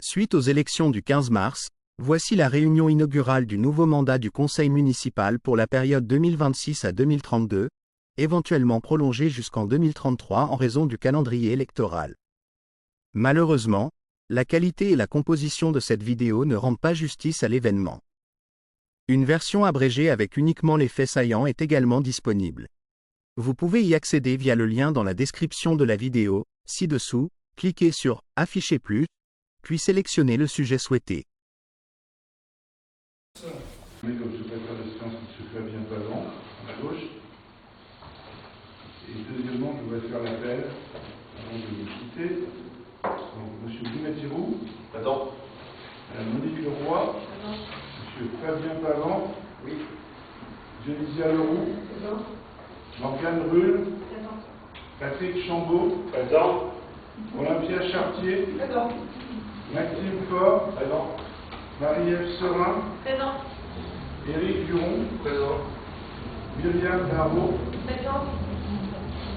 Suite aux élections du 15 mars, voici la réunion inaugurale du nouveau mandat du conseil municipal pour la période 2026 à 2032, éventuellement prolongée jusqu'en 2033 en raison du calendrier électoral. Malheureusement, la qualité et la composition de cette vidéo ne rendent pas justice à l'événement. Une version abrégée avec uniquement les faits saillants est également disponible. Vous pouvez y accéder via le lien dans la description de la vidéo, ci-dessous, cliquez sur « Afficher plus », puis sélectionnez le sujet souhaité. Comme secrétaire de séance qui se fait bien avant, à gauche. Et deuxièmement, je voudrais faire l'appel, avant de vous quitter. Donc, M. Boumatirou. Présent. Mme Monique Leroy. Présent. M. Fabien Pavan. Oui. Génésia Leroux. Présent. Morgane Rulle. Présent. Patrick Chambaud. Présent. Olympia Chartier. Présent. Maxime Faure. Présent. Marie-Ève Serin. Présent. Éric Duron. Présent. Myriam Darro. Présent.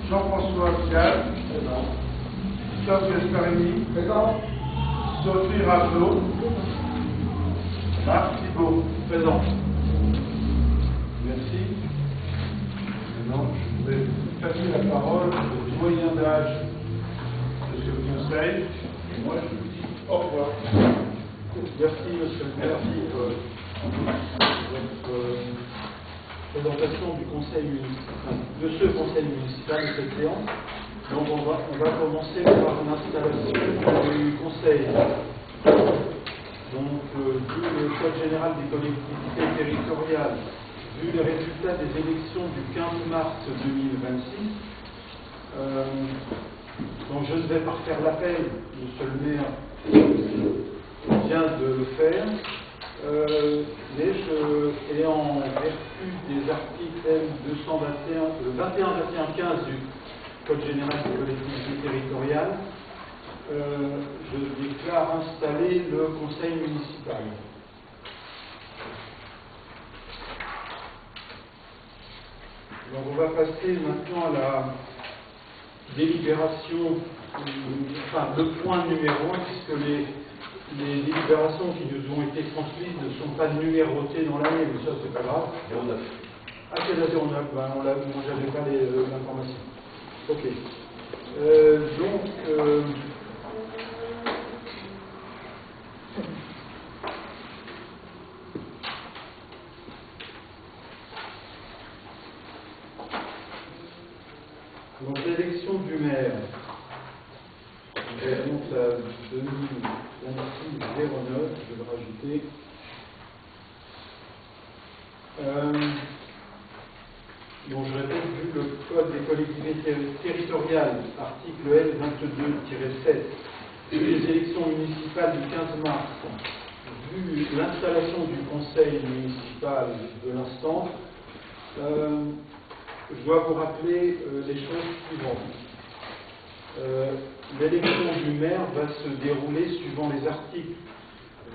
Jean-François Vial. Présent. Christophe Gasparini. Présent. Sophie Ravelot. Marc Thibault. Présent. Merci. Maintenant, je voudrais passer la parole au doyen d'âge de ce conseil. Et moi, je vous dis au revoir. Merci, monsieur le maire, pour votre présentation du conseil municipal, de ce conseil municipal de cette séance. Donc on va commencer par l'installation du conseil. Donc, vu le Code général des collectivités territoriales, vu les résultats des élections du 15 mars 2026, donc je ne vais pas refaire l'appel, monsieur le maire vient de le faire, mais et en vertu des articles 21-21-15 du Code général des collectivités territoriales, je déclare installer le conseil municipal. Donc on va passer maintenant à la délibération, enfin le point numéro 1, puisque les délibérations qui nous ont été transmises ne sont pas numérotées dans l'année, mais ça c'est pas grave. 09. Ah c'est la 09, ben, moi j'avais pas l'information. Ok. Donc l'élection du maire, elle remonte à 2026-09, je vais le rajouter. Bon, je répète, vu le Code des collectivités territoriales, article L 22-7, vu les élections municipales du 15 mars, vu l'installation du conseil municipal de l'instant, je dois vous rappeler les choses suivantes. L'élection du maire va se dérouler suivant les articles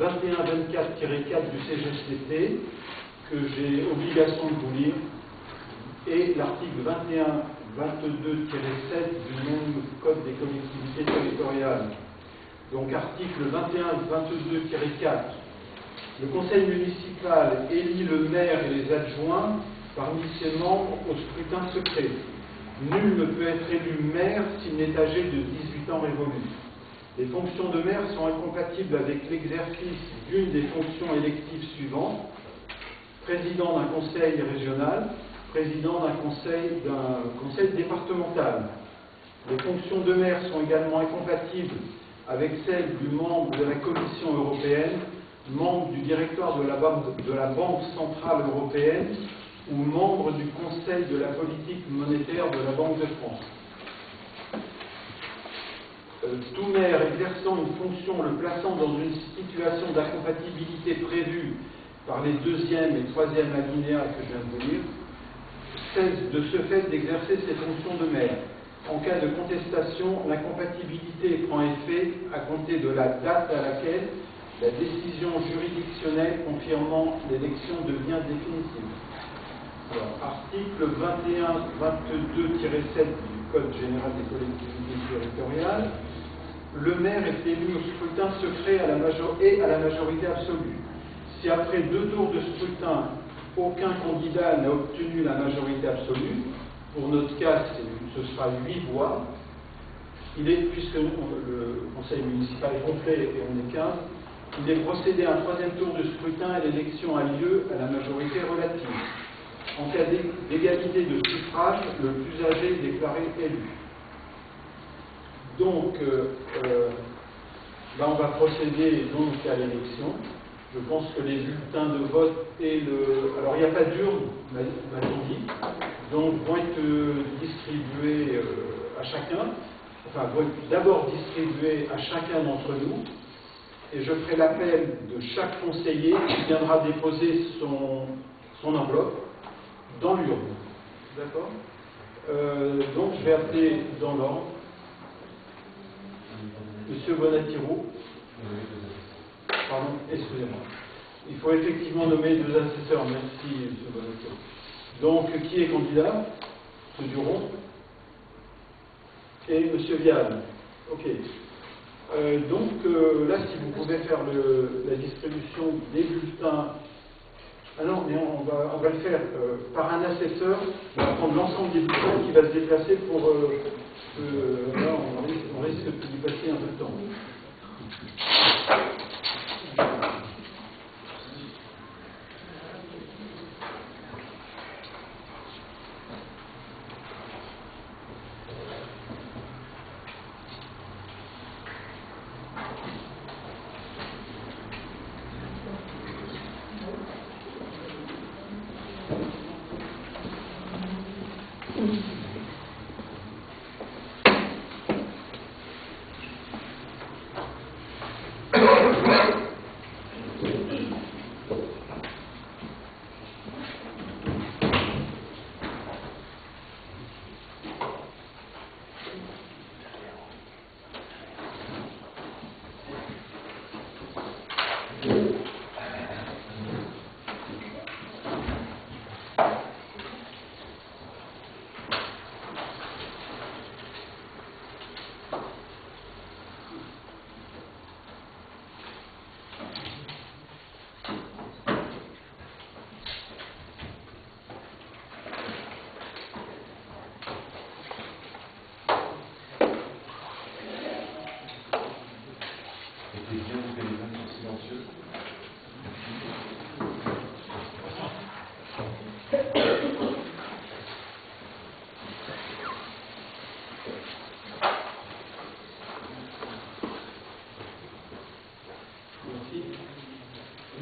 21-24-4 du CGCT, que j'ai obligation de vous lire, et l'article 21-22-7 du même Code des collectivités territoriales. Donc article 21-22-4, le conseil municipal élit le maire et les adjoints parmi ses membres au scrutin secret. Nul ne peut être élu maire s'il n'est âgé de 18 ans révolus. Les fonctions de maire sont incompatibles avec l'exercice d'une des fonctions électives suivantes: président d'un conseil régional, président d'un conseil départemental. Les fonctions de maire sont également incompatibles avec celles du membre de la Commission européenne, membre du directoire de la Banque centrale européenne ou membre du Conseil de la politique monétaire de la Banque de France. Tout maire exerçant une fonction le plaçant dans une situation d'incompatibilité prévue par les 2e et 3e alinéas que je viens de vous lire, cesse de ce fait d'exercer ses fonctions de maire. En cas de contestation, l'incompatibilité prend effet à compter de la date à laquelle la décision juridictionnelle confirmant l'élection devient définitive. Alors, article 21-22-7 du Code général des collectivités territoriales. le maire est élu au scrutin secret et à la majorité absolue. Si après 2 tours de scrutin, aucun candidat n'a obtenu la majorité absolue, pour notre cas, ce sera 8 voix, puisque le conseil municipal est complet et on est 15, il est procédé à un 3e tour de scrutin et l'élection a lieu à la majorité relative. En cas d'égalité de suffrage, le plus âgé est déclaré élu. Donc, là, on va procéder donc à l'élection. Je pense que les bulletins de vote et le... Alors, il n'y a pas d'urne, m'a-t-on dit, donc vont être distribués à chacun, enfin, vont être d'abord distribués à chacun d'entre nous, et je ferai l'appel de chaque conseiller qui viendra déposer son enveloppe dans l'urne. D'accord? Donc, je vais appeler dans l'ordre Monsieur Bonatiro. Pardon, excusez-moi. Il faut effectivement nommer 2 assesseurs. Merci, Monsieur Bonatiro. Donc, qui est candidat? M. Duron et M. Vial. Ok. Donc, là, si vous pouvez faire la distribution des bulletins. Ah non, mais on va le faire par un assesseur. On va prendre l'ensemble des bulletins qui va se déplacer pour... là, on risque d'y passer un peu de temps.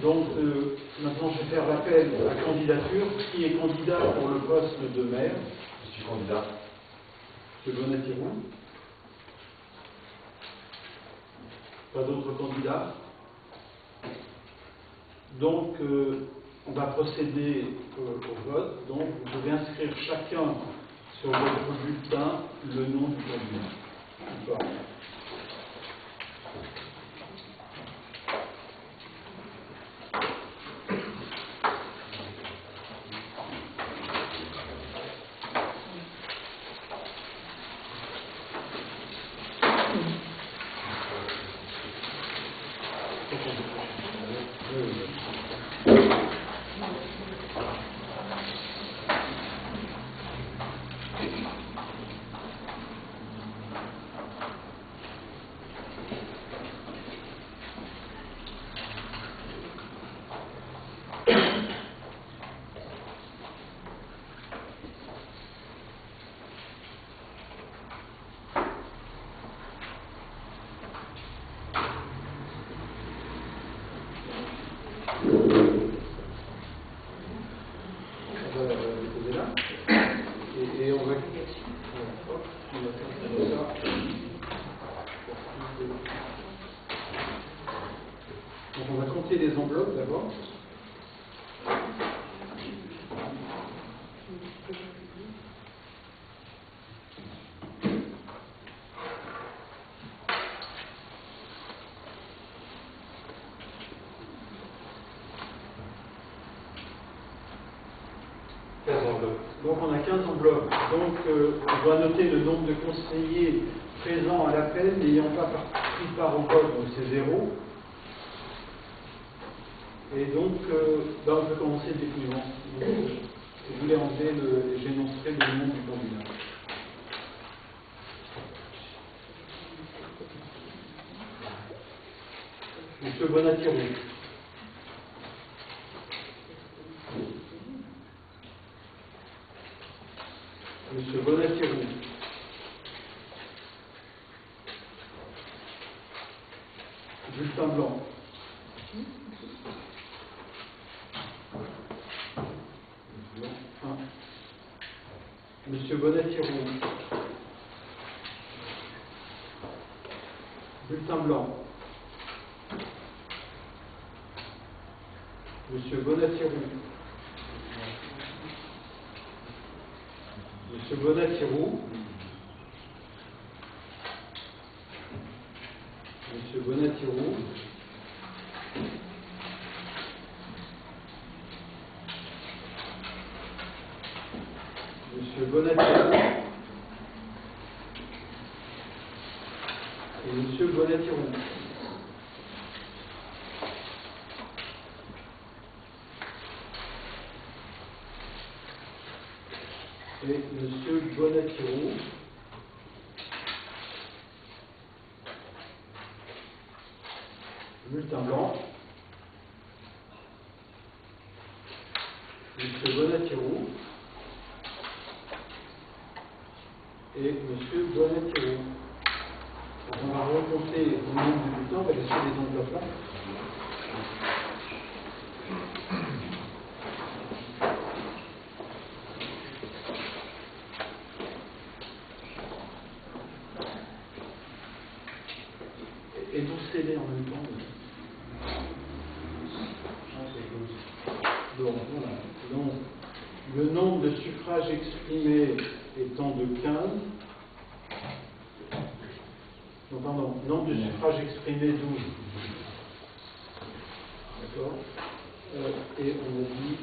Donc, maintenant, je vais faire l'appel à candidature. Qui est candidat pour le poste de maire? Je suis candidat. M. Bonatiro. Pas d'autres candidats? Donc, on va procéder au vote. Donc, vous pouvez inscrire chacun sur votre bulletin le nom du candidat. Donc on va compter les enveloppes d'abord. Donc on a 15 enveloppes. Donc on doit noter le nombre de conseillers présents à l'appel n'ayant pas participé. qui part au vote, donc c'est 0. Et donc, on peut commencer le dépouillement. Je voulais enlever j'énoncerai le nom du candidat. Monsieur Bonatirou. Monsieur Bonatirou. Bulletin blanc. Monsieur Bonatirou. Bulletin blanc. Monsieur Bonatirou. Monsieur Bonatirou. Monsieur Bonatirou. Monsieur Bonatirou. Et Monsieur Bonatirou. Et Monsieur Bonatirou. Bulletin blanc. Monsieur Bonatirou. Et Monsieur Bonatirou. On va recompter le nombre de bulletins, on va laisser les enveloppes là. Et vous scellez en même temps. Donc, voilà. Donc, le nombre de suffrages exprimés étant de 15. Non, pardon, nombre de suffrages exprimés 12. D'accord. Et on a dit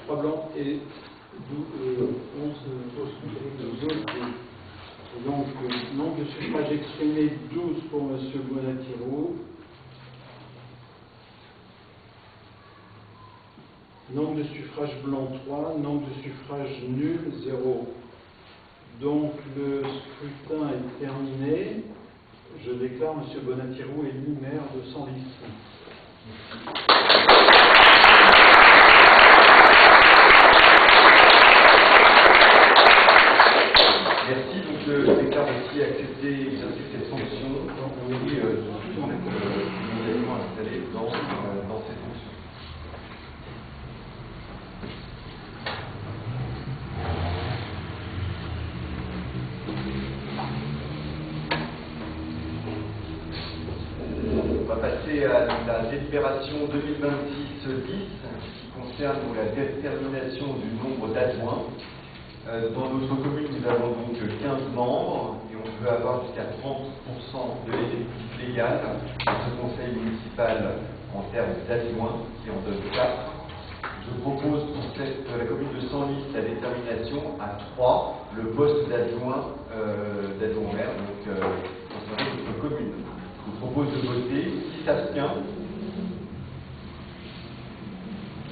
3 blancs et 11 autres. Donc, nombre de suffrages exprimés 12 pour M. Bonatirou. Nombre de suffrages blancs 3, nombre de suffrages nuls 0. Donc le scrutin est terminé. Je déclare M. Bonatirou élu maire de Senlis. Merci. Donc je déclare aussi accepter cette fonction. Oui, tout en étant immédiatement installé dans cette fonction. On va passer à la délibération 2026-10 qui concerne la détermination du nombre d'adjoints. Dans notre commune, nous avons donc 15 membres et on peut avoir jusqu'à 30% de l'effectif légal de ce conseil municipal en termes d'adjoints, qui en donne 4. Je propose pour la commune de Senlis la détermination à 3, le poste d'adjoint au maire, donc concernant notre commune. Je vous propose de voter. Qui s'abstient?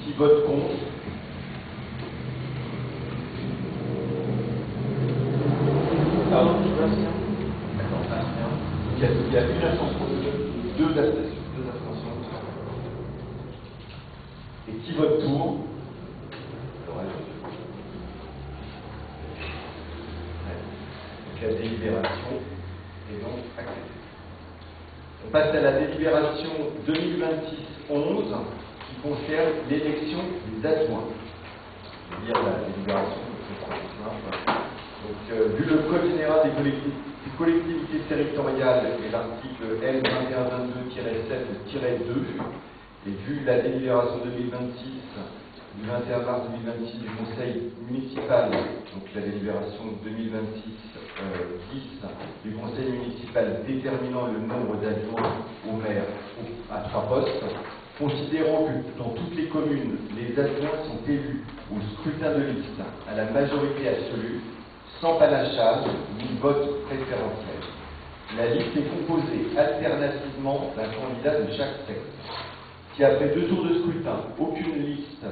Qui vote contre? Pardon, qui s'abstient? D'accord, s'abstient. Donc il y a une abstention, deux abstentions. Et qui vote pour? Donc la délibération est donc acceptée. On passe à la délibération 2026-11 qui concerne l'élection des adjoints. Je vais lire la délibération, c'est simple. Donc, vu le Code général des collectivités territoriales et l'article L2122-7-2, et vu la délibération 2026 du 21 mars 2026 du Conseil municipal, donc la délibération 2026-10 du Conseil municipal déterminant le nombre d'adjoints au maire à 3 postes, considérant que dans toutes les communes, les adjoints sont élus au scrutin de liste à la majorité absolue, sans panachage ni vote préférentiel. La liste est composée alternativement d'un candidat de chaque sexe. Si après 2 tours de scrutin, aucune liste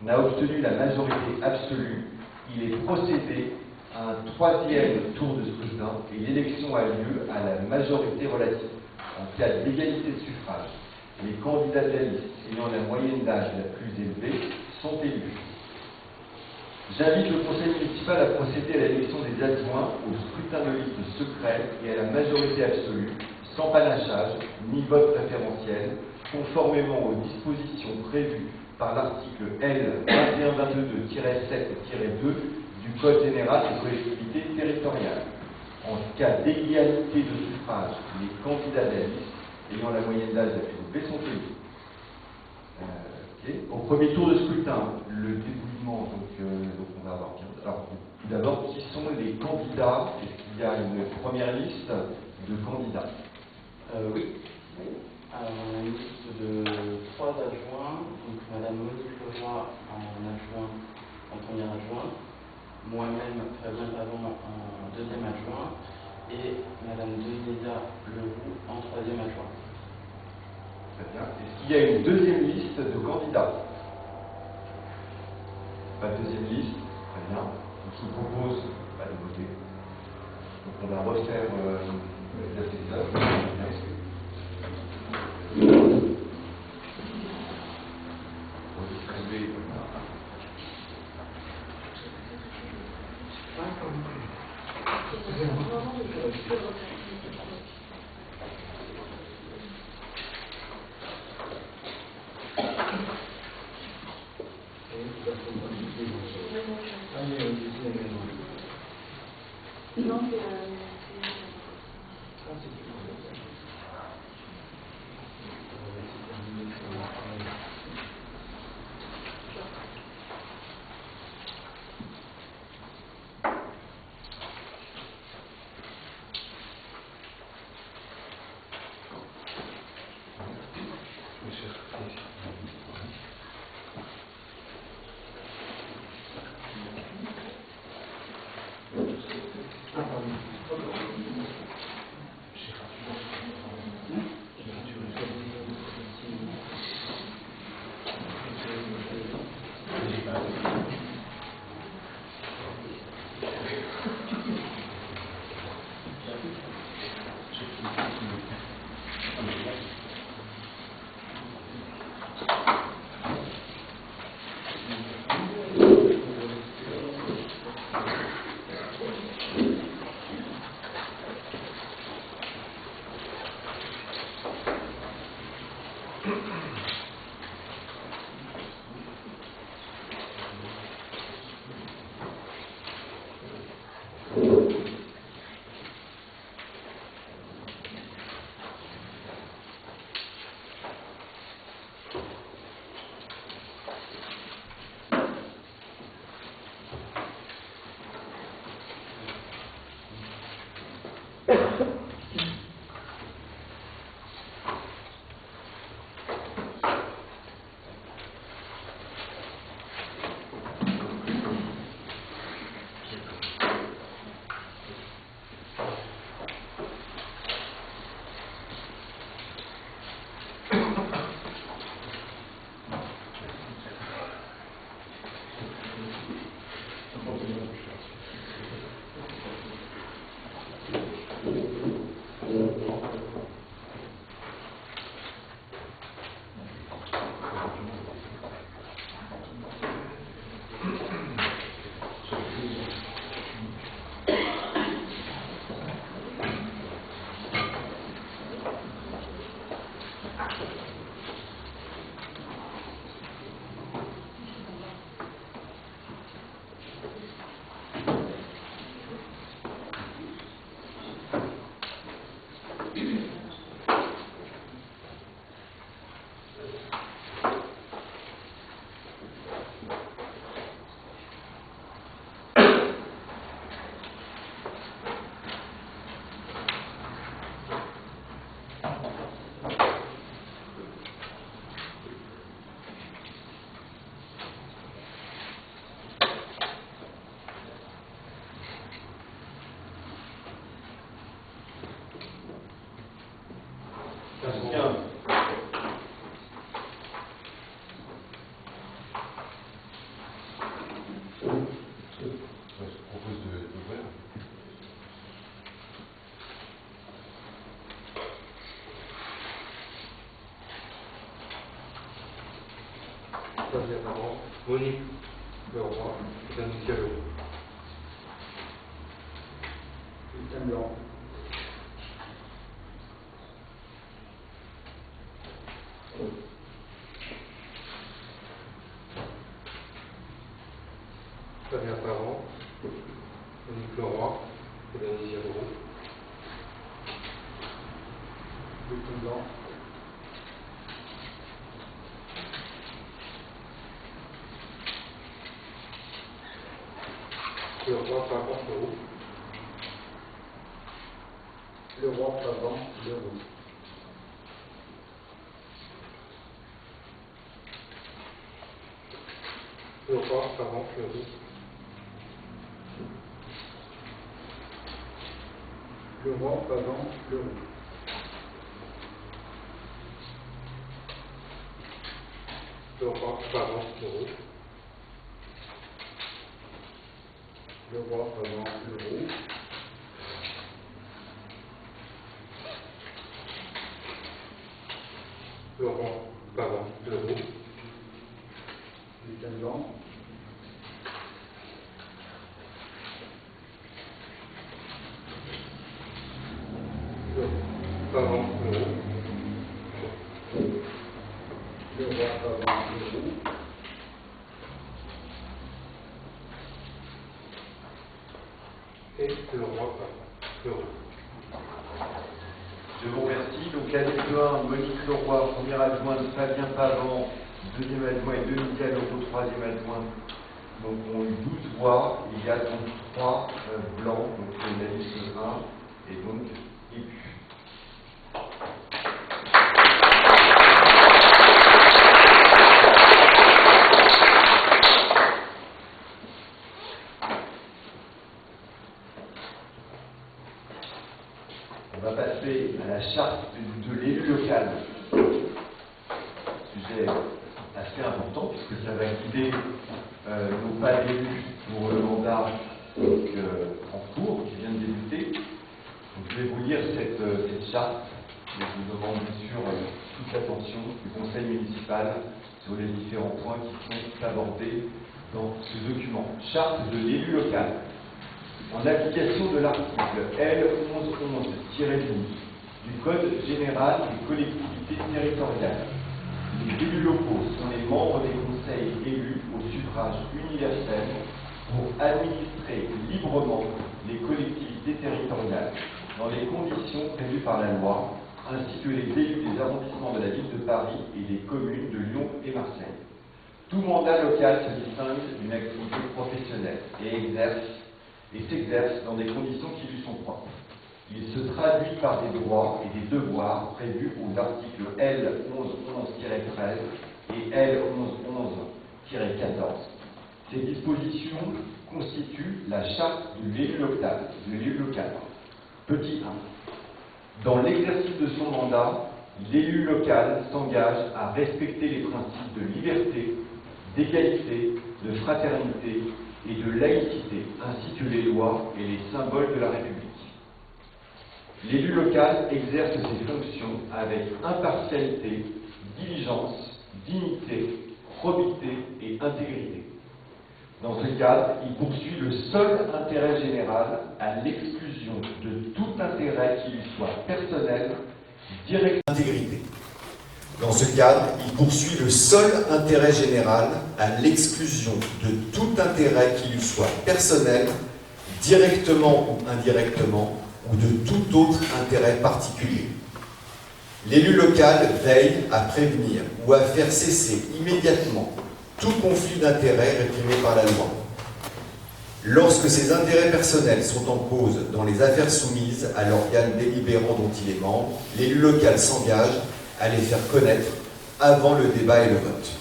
n'a obtenu la majorité absolue, il est procédé à un 3e tour de scrutin et l'élection a lieu à la majorité relative. En cas d'égalité de suffrage, les candidats de la liste ayant la moyenne d'âge la plus élevée sont élus. J'invite le conseil municipal à procéder à l'élection des adjoints au scrutin de liste secret et à la majorité absolue, sans panachage ni vote préférentiel, conformément aux dispositions prévues par l'article L. 2122-7-2 du Code général des collectivités territoriales. En cas d'égalité de suffrage, les candidats de la liste ayant la moyenne d'âge la plus élevée sont élus. Au premier tour de scrutin, le dépouillement, donc on va avoir 15. Alors, tout d'abord, qui sont les candidats? Est-ce qu'il y a une première liste de candidats? Oui. Alors, on a une liste de 3 adjoints. Donc, Madame Monique Leroy en adjoint, en premier adjoint. Moi-même, Fabien Pavon en 2e adjoint. Et Madame Denisa Leroux en 3e adjoint. Très bien. Est-ce qu'il y a une deuxième liste de candidats? Pas de deuxième liste. Très bien. Donc, je vous propose de voter. Donc, on va refaire l'assesseur. Redistribuer. 15. Je propose d'ouvrir. Fabien Parent, Monique Leroy, Denis Gallo. Lucien Blanc. Fabien Parent, Monique Leroy, Denis Gallo. Lucien Blanc. Leroy Parent, Leroux. Leroy, Pavant, Leroux. Leroy Parent, Leroux. Leroy, Pavant, Leroux. Leroy Parent, Leroux. Leroy, Pavant, Leroux. Leroy Parent, Leroux. Lucien Blanc. Parent, Leroux. Leroy, Pavant, Leroux. Et Leroy Parent, Leroux. Je vous remercie. Donc la liste 1, Monique Leroy, première adjointe, Fabien Pavant, deuxième adjoint et Denis Gallo, troisième adjoint. Donc on a eu 12 voix. Il y a donc 3 blancs, donc la liste 1 est donc élue. On va passer à la charte de l'élu local. Sujet assez important puisque ça va guider nos pas d'élus pour le mandat en cours qui vient de débuter. Donc, je vais vous lire cette charte et je vous demande bien sûr toute l'attention du conseil municipal sur les différents points qui sont abordés dans ce document. Charte de l'élu local. En application de l'article L1111-12 du Code général des collectivités territoriales, les élus locaux sont les membres des conseils élus au suffrage universel pour administrer librement les collectivités territoriales dans les conditions prévues par la loi, ainsi que les élus des arrondissements de la ville de Paris et des communes de Lyon et Marseille. Tout mandat local se distingue d'une activité professionnelle et s'exerce dans des conditions qui lui sont propres. Il se traduit par des droits et des devoirs prévus aux articles L1111-13 et L1111-14. Ces dispositions constituent la charte de l'élu local. Petit 1. Dans l'exercice de son mandat, l'élu local s'engage à respecter les principes de liberté, d'égalité, de fraternité et de laïcité, ainsi que les lois et les symboles de la République. L'élu local exerce ses fonctions avec impartialité, diligence, dignité, probité et intégrité. Dans ce cadre, il poursuit le seul intérêt général à l'exclusion de tout intérêt qui lui soit personnel, direct. Intégrité. Dans ce cadre, il poursuit le seul intérêt général à l'exclusion de tout intérêt qui lui soit personnel, directement ou indirectement, ou de tout autre intérêt particulier. L'élu local veille à prévenir ou à faire cesser immédiatement tout conflit d'intérêts réprimé par la loi. Lorsque ses intérêts personnels sont en cause dans les affaires soumises à l'organe délibérant dont il est membre, l'élu local s'engage à les faire connaître avant le débat et le vote.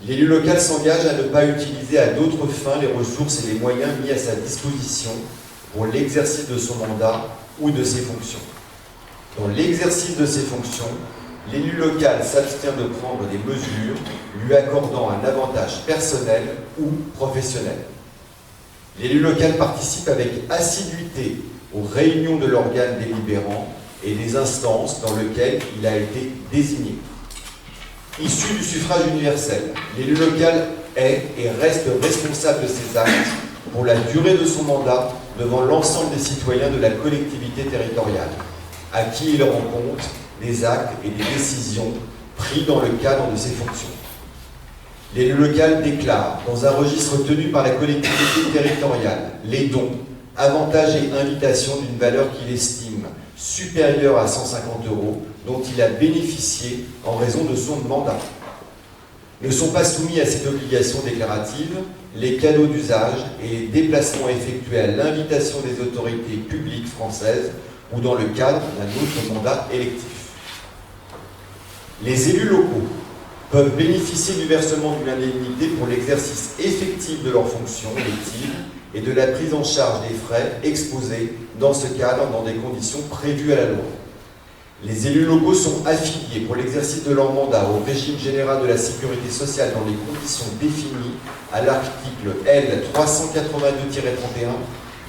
L'élu local s'engage à ne pas utiliser à d'autres fins les ressources et les moyens mis à sa disposition pour l'exercice de son mandat ou de ses fonctions. Dans l'exercice de ses fonctions, l'élu local s'abstient de prendre des mesures lui accordant un avantage personnel ou professionnel. L'élu local participe avec assiduité aux réunions de l'organe délibérant et des instances dans lesquelles il a été désigné. Issu du suffrage universel, l'élu local est et reste responsable de ses actes pour la durée de son mandat devant l'ensemble des citoyens de la collectivité territoriale, à qui il rend compte des actes et des décisions pris dans le cadre de ses fonctions. L'élu local déclare, dans un registre tenu par la collectivité territoriale, les dons, avantages et invitations d'une valeur qu'il estime supérieure à 150 € dont il a bénéficié en raison de son mandat. Ne sont pas soumis à cette obligation déclarative les cadeaux d'usage et les déplacements effectués à l'invitation des autorités publiques françaises ou dans le cadre d'un autre mandat électif. Les élus locaux peuvent bénéficier du versement d'une indemnité pour l'exercice effectif de leurs fonctions électives et de la prise en charge des frais exposés dans ce cadre dans des conditions prévues à la loi. Les élus locaux sont affiliés pour l'exercice de leur mandat au régime général de la sécurité sociale dans les conditions définies à l'article L. 382-31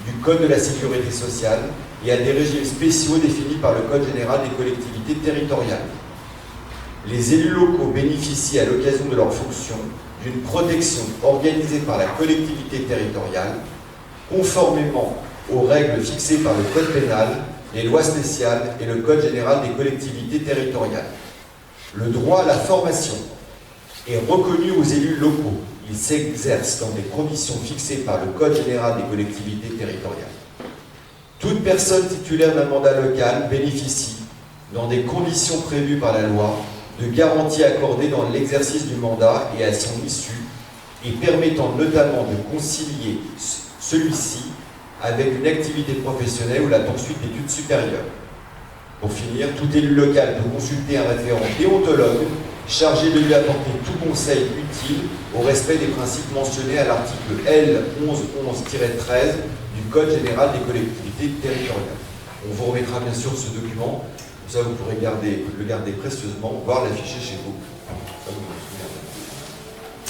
du Code de la sécurité sociale et à des régimes spéciaux définis par le Code général des collectivités territoriales. Les élus locaux bénéficient à l'occasion de leurs fonctions d'une protection organisée par la collectivité territoriale, conformément aux règles fixées par le Code pénal, les lois spéciales et le Code général des collectivités territoriales. Le droit à la formation est reconnu aux élus locaux. Il s'exerce dans des conditions fixées par le Code général des collectivités territoriales. Toute personne titulaire d'un mandat local bénéficie, dans des conditions prévues par la loi, de garanties accordées dans l'exercice du mandat et à son issue, et permettant notamment de concilier celui-ci avec une activité professionnelle ou la poursuite d'études supérieures. Pour finir, tout élu local peut consulter un référent déontologue chargé de lui apporter tout conseil utile au respect des principes mentionnés à l'article L. 1111-13 du Code général des collectivités territoriales. On vous remettra bien sûr ce document, comme ça vous pourrez le garder précieusement, voire l'afficher chez vous.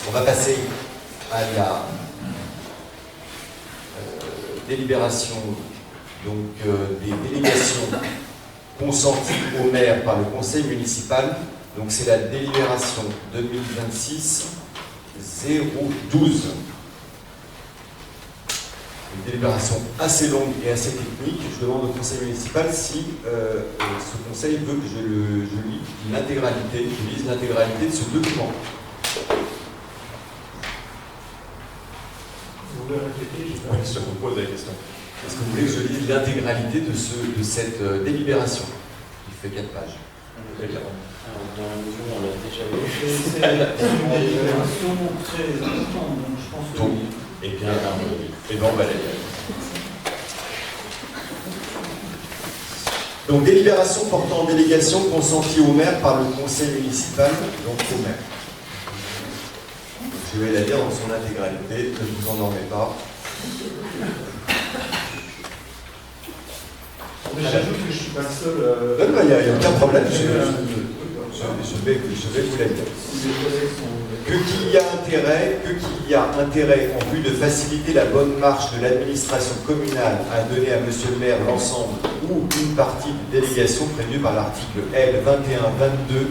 On va passer à la délibération des délégations consenties au maire par le conseil municipal. Donc c'est la délibération 2026-012. Une délibération assez longue et assez technique. Je demande au conseil municipal si ce conseil veut que je lise l'intégralité de ce document. Vous voulez répéter? Oui, je vous pose la question. Est-ce que vous voulez que je lise l'intégralité de cette délibération qui fait 4 pages? Dans la mesure où on l'a déjà vu. C'est une délibération très importante, donc je pense que... Donc, eh bien, on va aller. Donc, délibération portant en délégation consentie au maire par le conseil municipal, donc au maire. Je vais la lire dans son intégralité, ne vous endormez pas. J'ajoute que je ne suis pas le seul. Non, il n'y a aucun problème, je vais vous la dire. Qu'il y a intérêt en vue de faciliter la bonne marche de l'administration communale à donner à monsieur le maire l'ensemble ou une partie de délégation prévue par l'article L. 21-22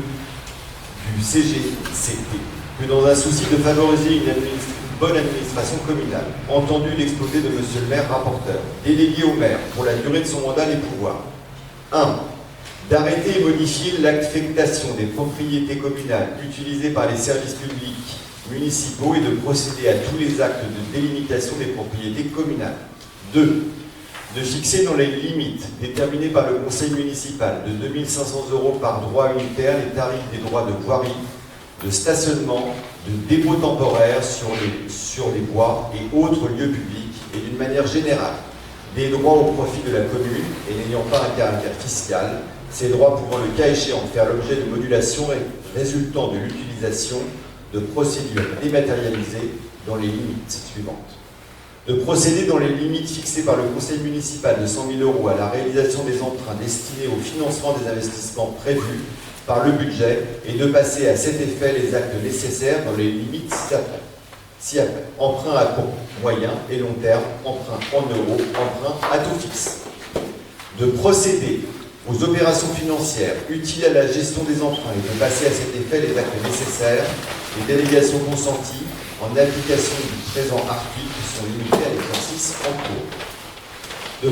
du CGCT, que dans un souci de favoriser une bonne administration communale, entendu l'exposé de monsieur le maire rapporteur, délégué au maire pour la durée de son mandat les pouvoirs. 1. D'arrêter et modifier l'affectation des propriétés communales utilisées par les services publics municipaux et de procéder à tous les actes de délimitation des propriétés communales. 2. De fixer dans les limites déterminées par le conseil municipal de 2 500 € par droit unitaire les tarifs des droits de voirie, de stationnement, de dépôt temporaire sur les voies et autres lieux publics et d'une manière générale, des droits au profit de la commune et n'ayant pas un caractère fiscal, ces droits pouvant le cas échéant faire l'objet de modulations résultant de l'utilisation de procédures dématérialisées dans les limites suivantes. De procéder dans les limites fixées par le conseil municipal de 100 000 € à la réalisation des emprunts destinés au financement des investissements prévus par le budget et de passer à cet effet les actes nécessaires dans les limites ci-après. Emprunt à court, moyen et long terme, emprunt en euros, emprunt à taux fixe. De procéder aux opérations financières utiles à la gestion des emprunts et de passer à cet effet les actes nécessaires, les délégations consenties en application du présent article sont limitées à l'exercice en cours. De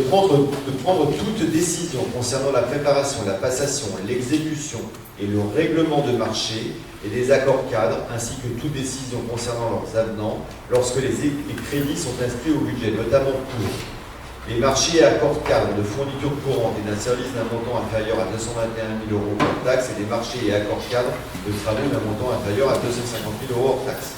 prendre toute décision concernant la préparation, la passation, l'exécution et le règlement de marché et des accords cadres, ainsi que toute décision concernant leurs avenants, lorsque les crédits sont inscrits au budget, notamment pour les marchés et accords cadres de fourniture courante et d'un service d'un montant inférieur à 221 000 € hors taxe et des marchés et accords cadres de travaux d'un montant inférieur à 250 000 € hors taxe.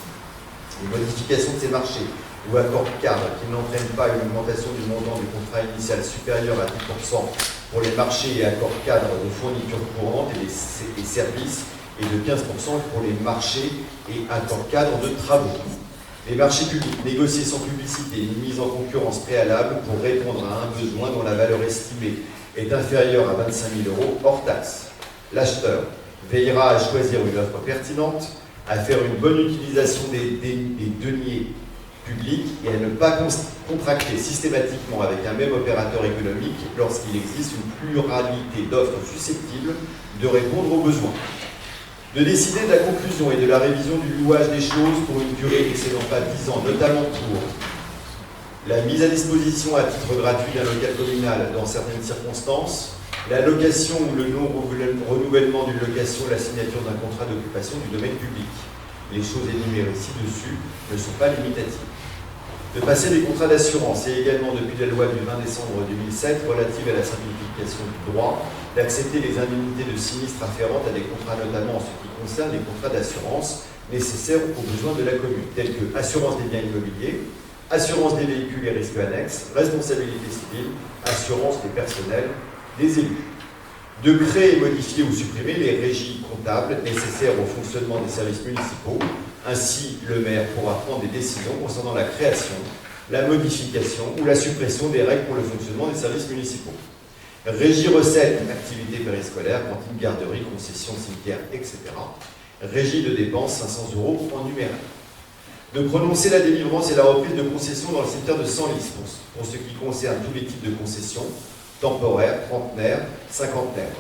Les modifications de ces marchés ou accords cadres qui n'entraînent pas une augmentation du montant du contrat initial supérieur à 10% pour les marchés et accords cadres de fourniture courante et les services et de 15% pour les marchés et accords cadres de travaux. Les marchés publics négociés sans publicité, une mise en concurrence préalable pour répondre à un besoin dont la valeur estimée est inférieure à 25 000 € hors taxe. L'acheteur veillera à choisir une offre pertinente, à faire une bonne utilisation des deniers publics et à ne pas contracter systématiquement avec un même opérateur économique lorsqu'il existe une pluralité d'offres susceptibles de répondre aux besoins. De décider de la conclusion et de la révision du louage des choses pour une durée n'excédant pas 10 ans, notamment pour la mise à disposition à titre gratuit d'un local communal dans certaines circonstances, la location ou le non-renouvellement d'une location et la signature d'un contrat d'occupation du domaine public. Les choses énumérées ci-dessus ne sont pas limitatives. De passer des contrats d'assurance et également depuis la loi du 20 décembre 2007 relative à la simplification du droit, d'accepter les indemnités de sinistres afférentes à des contrats, notamment en ce qui concerne les contrats d'assurance nécessaires aux besoins de la commune, tels que assurance des biens immobiliers, assurance des véhicules et risques annexes, responsabilité civile, assurance des personnels, des élus. De créer, modifier ou supprimer les régies comptables nécessaires au fonctionnement des services municipaux. Ainsi, le maire pourra prendre des décisions concernant la création, la modification ou la suppression des règles pour le fonctionnement des services municipaux. Régie recettes, activités périscolaires, cantine, garderie, concessions, cimetières, etc. Régie de dépenses, 500 € en numéraire. De prononcer la délivrance et la reprise de concessions dans le cimetière de Senlis, pour ce qui concerne tous les types de concessions, temporaires, trentenaires, cinquantenaires.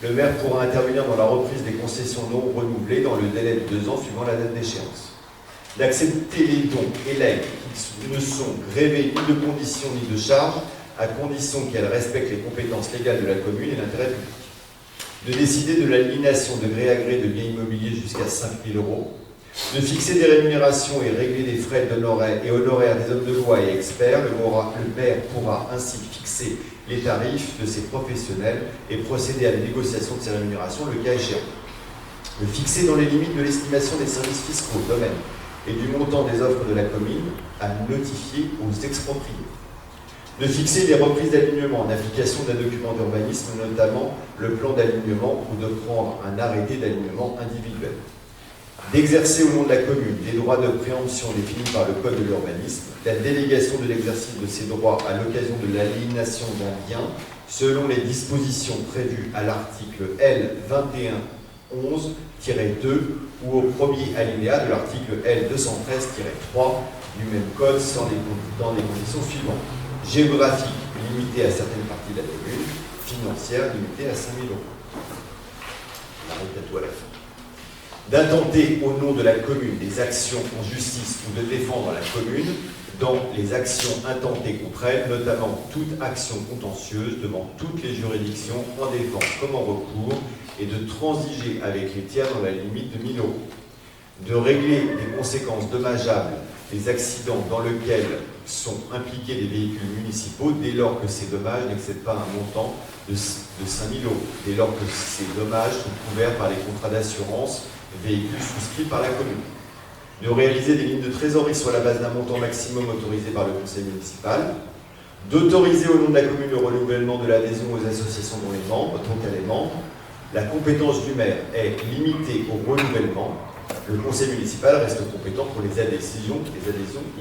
Le maire pourra intervenir dans la reprise des concessions non renouvelées dans le délai de 2 ans suivant la date d'échéance. D'accepter les dons et legs qui ne sont grévés ni de conditions ni de charges, à condition qu'elles respectent les compétences légales de la commune et l'intérêt public. De décider de l'aliénation de gré à gré de biens immobiliers jusqu'à 5 000 €. De fixer des rémunérations et régler des frais d'honoraires et honoraires des hommes de loi et experts. Le maire pourra ainsi fixer les tarifs de ces professionnels et procéder à la négociation de ces rémunérations le cas échéant. De fixer dans les limites de l'estimation des services fiscaux, domaine et du montant des offres de la commune à notifier aux expropriés. De fixer les reprises d'alignement en application d'un document d'urbanisme, notamment le plan d'alignement, ou de prendre un arrêté d'alignement individuel. D'exercer au nom de la commune des droits de préemption définis par le Code de l'urbanisme, la délégation de l'exercice de ces droits à l'occasion de l'aliénation d'un bien, selon les dispositions prévues à l'article L. 2111-2 ou au premier alinéa de l'article L. 213-3 du même code dans les conditions suivantes. Géographique, limitée à certaines parties de la commune, financière, limitée à 5 000 €. L'arrêt à tout à la fin. D'intenter au nom de la commune des actions en justice ou de défendre la commune dans les actions intentées contre elle, notamment toute action contentieuse devant toutes les juridictions en défense comme en recours, et de transiger avec les tiers dans la limite de 1 000 €. De régler les conséquences dommageables des accidents dans lesquels sont impliqués des véhicules municipaux dès lors que ces dommages n'excèdent pas un montant de 5 000 €, dès lors que ces dommages sont couverts par les contrats d'assurance véhicules souscrits par la commune. De réaliser des lignes de trésorerie sur la base d'un montant maximum autorisé par le conseil municipal. D'autoriser au nom de la commune le renouvellement de l'adhésion aux associations dont elle est membre. La compétence du maire est limitée au renouvellement Le conseil municipal reste compétent pour les adhésions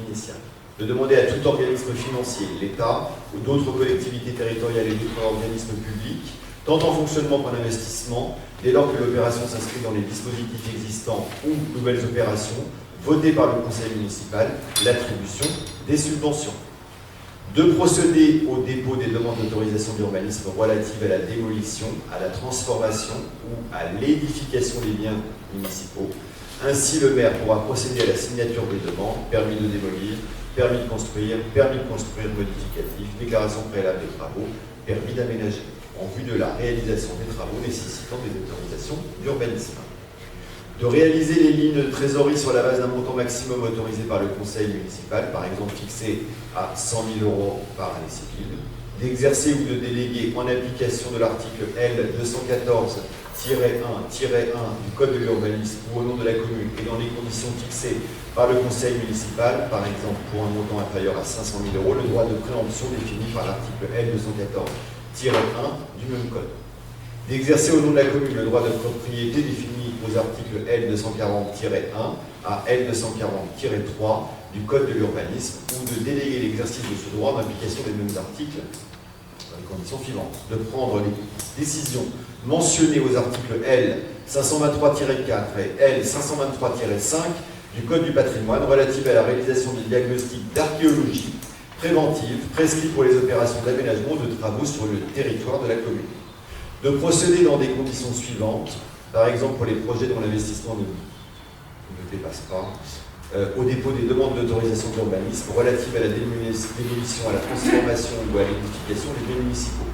initiales. De demander à tout organisme financier, l'État ou d'autres collectivités territoriales et d'autres organismes publics, tant en fonctionnement qu'en investissement, dès lors que l'opération s'inscrit dans les dispositifs existants ou nouvelles opérations, votées par le conseil municipal, l'attribution des subventions. De procéder au dépôt des demandes d'autorisation d'urbanisme relatives à la démolition, à la transformation ou à l'édification des biens municipaux. Ainsi, le maire pourra procéder à la signature des demandes, permis de démolir, permis de construire modificatif, déclaration préalable des travaux, permis d'aménager, en vue de la réalisation des travaux nécessitant des autorisations d'urbanisme. De réaliser les lignes de trésorerie sur la base d'un montant maximum autorisé par le conseil municipal, par exemple fixé à 100 000 € par année civile. D'exercer ou de déléguer en application de l'article L 214-1-1 du Code de l'urbanisme ou au nom de la commune et dans les conditions fixées par le conseil municipal, par exemple pour un montant inférieur à 500 000 €, le droit de préemption défini par l'article L 214-1 du même code. D'exercer au nom de la commune le droit de propriété défini aux articles L 240-1 à L 240-3 du Code de l'urbanisme ou de déléguer l'exercice de ce droit en application des mêmes articles dans les conditions suivantes. De prendre les décisions mentionnées aux articles L 523-4 et L 523-5 du Code du patrimoine relatives à la réalisation des diagnostics d'archéologie préventive prescrits pour les opérations d'aménagement ou de travaux sur le territoire de la commune. De procéder dans des conditions suivantes, par exemple pour les projets dont l'investissement ne dépasse pas, au dépôt des demandes d'autorisation d'urbanisme relatives à la démolition, à la transformation ou à l'édification des biens municipaux.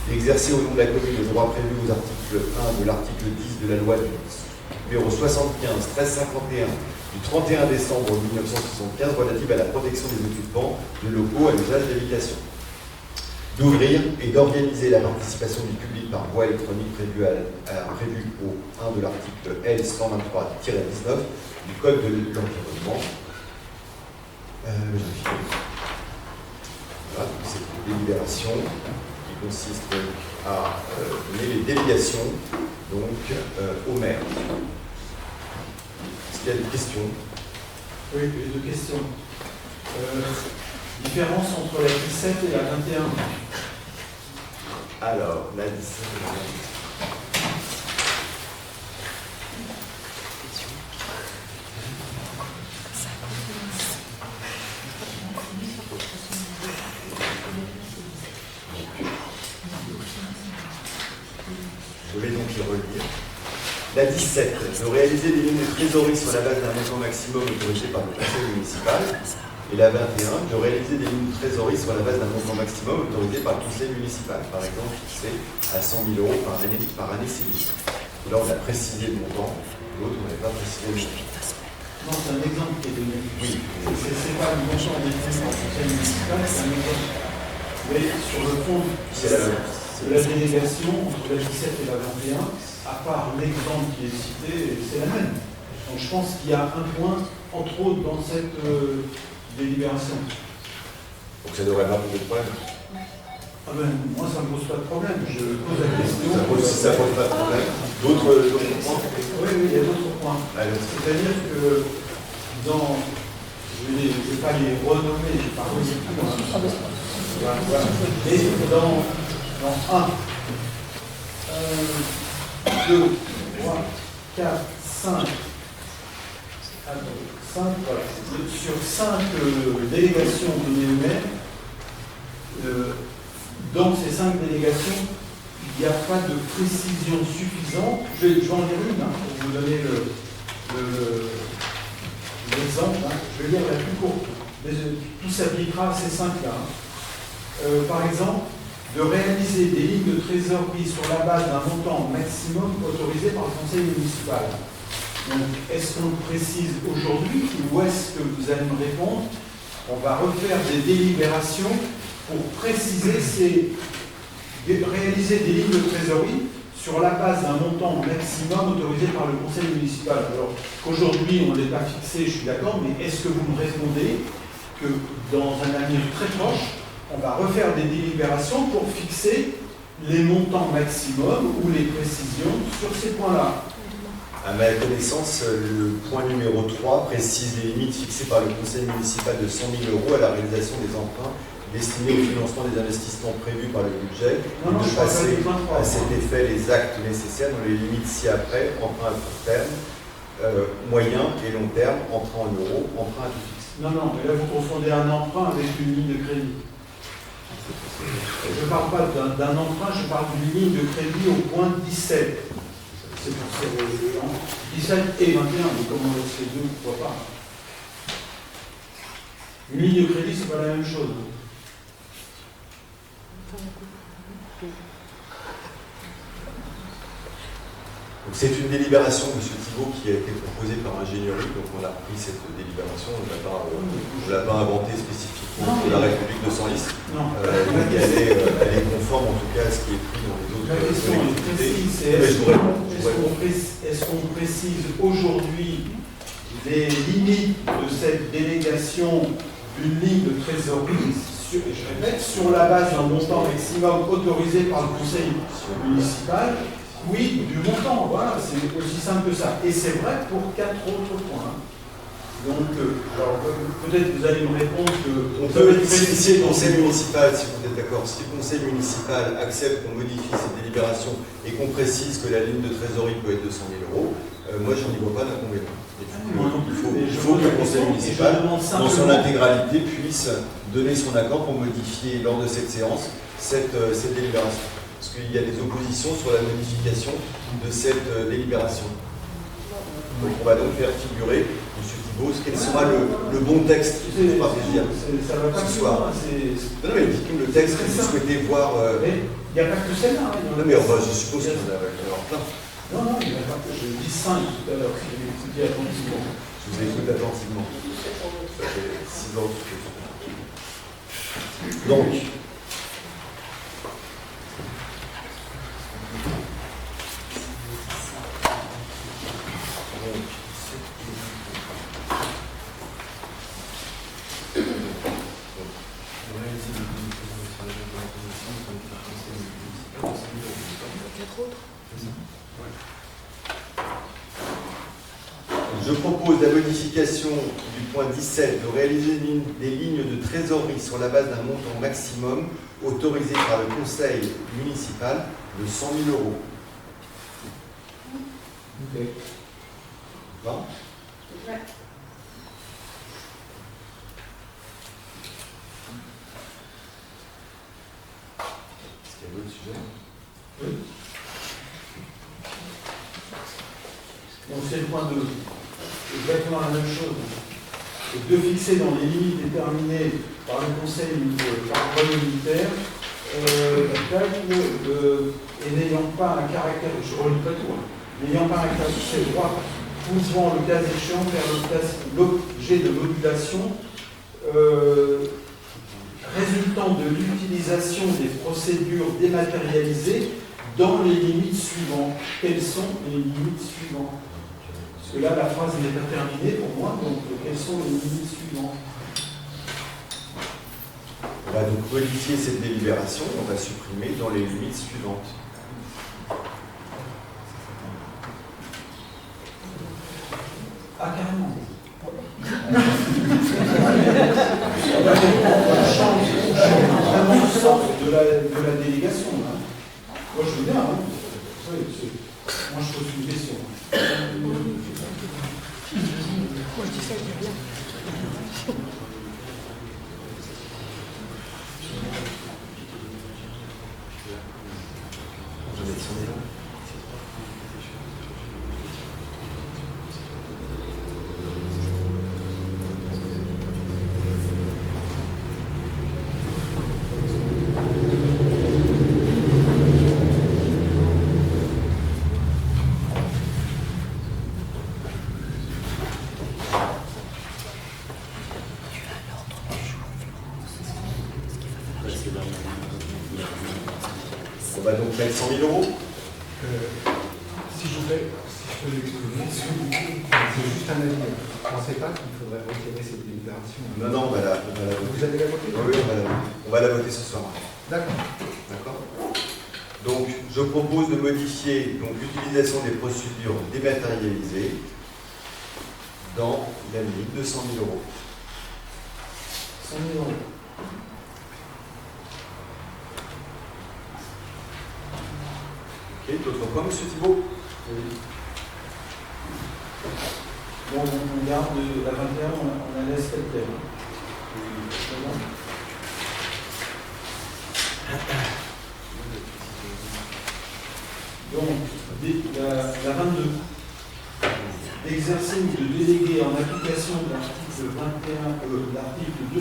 D'exercer au nom de la commune le droit prévu aux articles 1 de l'article 10 de la loi numéro 75-1351 du 31 décembre 1975 relative à la protection des occupants de locaux à l'usage d'habitation. D'ouvrir et d'organiser la participation du public par voie électronique prévue au 1 de l'article L 123-19 du Code de l'environnement. Voilà, c'est une délibération qui consiste à donner les délégations donc, au maire. Est-ce qu'il y a des questions? Oui, j'ai deux questions. Différence entre la 17 et la 21. Alors, la 17 et la 21. Je vais donc les relire. La 17, de réaliser des lignes de trésorerie sur la base d'un montant maximum autorisé par le conseil municipal. Et la 21, de réaliser des lignes de trésorerie sur la base d'un montant maximum autorisé par le conseil municipal, par exemple fixé à 100 000 € par année civile. Là, on a précisé le montant, l'autre, on n'avait pas précisé le montant. Non, c'est un exemple qui est donné. Oui. C'est pas le montant défini par le conseil municipal, c'est un exemple. Mais sur le fond de la délégation entre la 17 et la 21, à part l'exemple qui est cité, c'est la même. Donc je pense qu'il y a un point, entre autres, dans cette délibération. Donc ça devrait pas poser de problème. Ah ben, moi, ça ne me pose pas de problème. Je pose la question. Si ça pose pas de problème. D'autres points? Oui, il y a d'autres points. C'est-à-dire que dans. Je ne vais pas les renommer, je ne vais pas renommer tout. Voilà. Mais dans 1, 2, 3, 4, 5. 5, voilà. Sur 5 délégations données au maire, dans ces 5 délégations, il n'y a pas de précision suffisante. Je vais en lire une pour vous donner l'exemple. Je vais lire la plus courte. Tout s'appliquera à ces 5-là. Par exemple, de réaliser des lignes de trésorerie sur la base d'un montant maximum autorisé par le conseil municipal. Donc, est-ce qu'on le précise aujourd'hui ou est-ce que vous allez me répondre? On va refaire des délibérations pour préciser réaliser des lignes de trésorerie sur la base d'un montant maximum autorisé par le conseil municipal. Alors qu'aujourd'hui on ne l'est pas fixé, je suis d'accord, mais est-ce que vous me répondez que dans un avenir très proche, on va refaire des délibérations pour fixer les montants maximum ou les précisions sur ces points-là? À ma connaissance, le point numéro 3 précise les limites fixées par le conseil municipal de 100 000 € à la réalisation des emprunts destinés au financement des investissements prévus par le budget, et de passer à cet effet les actes nécessaires dans les limites ci-après, emprunt à court terme, moyen et long terme, emprunt en euros, emprunt à tout fixe. Non, non, mais là vous confondez un emprunt avec une ligne de crédit. Je ne parle pas d'un emprunt, je parle d'une ligne de crédit au point 17. C'est pour ces 17 et 21, mais comment c'est deux, pourquoi pas. Une ligne de crédit, c'est pas la même chose. C'est une délibération, M. Thibault, qui a été proposée par ingénierie, donc on a repris cette délibération, on ne l'a pas inventée spécifiquement pour la République de Senlis. Elle est conforme en tout cas à ce qui est pris dans les autres collectivités. Est-ce qu'on précise aujourd'hui les limites de cette délégation d'une ligne de trésorerie, je répète, sur la base d'un montant maximum autorisé par le conseil municipal? Oui, du montant, voilà, c'est aussi simple que ça. Et c'est vrai pour 4 autres points. Donc, alors, peut-être vous allez me répondre que... On peut préciser le conseil municipal, si vous êtes d'accord. Si le conseil municipal accepte qu'on modifie cette délibération et qu'on précise que la ligne de trésorerie peut être de 100 000 €, moi, j'en y vois pas d'inconvénient. Il faut que le conseil municipal, dans son intégralité, puisse donner son accord pour modifier, lors de cette séance, cette délibération. Parce qu'il y a des oppositions sur la modification de cette délibération. Donc on va donc faire figurer, M. Thibault, quel sera le bon texte pour partager ce soir. Non, mais dites-nous le texte que vous souhaitez voir. Il n'y a pas que celle-là. Non, mais je suppose qu'il y en a plein. Non, il n'y a pas que. Je dis 5 tout à l'heure, si je l'écoutais attentivement. Je vous écoute attentivement. Ça fait 6 ans que je fais ça. Donc, je propose la modification du point 17 de réaliser des lignes de trésorerie sur la base d'un montant maximum autorisé par le conseil municipal de 100 000 €. Ok. Bon. Ouais. Est-ce qu'il y a d'autres sujets? Oui. Donc c'est le point 2. Exactement la même chose. Et de fixer dans les limites déterminées par le conseil militaire, et n'ayant pas un caractère, je relis pas tout, n'ayant pas un caractère de droit, pouvant le cas échéant faire l'objet de modulation résultant de l'utilisation des procédures dématérialisées dans les limites suivantes. Quelles sont les limites suivantes? Parce que là, la phrase n'est pas terminée pour moi, donc quelles sont les limites suivantes? On va donc modifier cette délibération, on va supprimer dans les limites suivantes. Ah, carrément. On change vraiment le sens de la délégation. Hein. Moi, je veux bien. Hein. Oui, moi, je pose une question. Moi, je dis ça, je dis rien. On va donc mettre 100 000 €. Si je peux l'exprimer, c'est juste un avis. Je ne pensais pas qu'il faudrait retirer cette délibération. Non, on va la voter. Vous allez la voter? Oui, on va la voter ce soir. D'accord. D'accord. Donc, je propose de modifier donc l'utilisation des procédures dématérialisées dans la limite de 100 000 euros. 100 000 euros. Ok, d'autres points, monsieur Thibault? Oui. Bon, on garde la 21, on la laisse telle quelle. Donc, la 22. Exercer ou de déléguer en application de l'article 214-1-1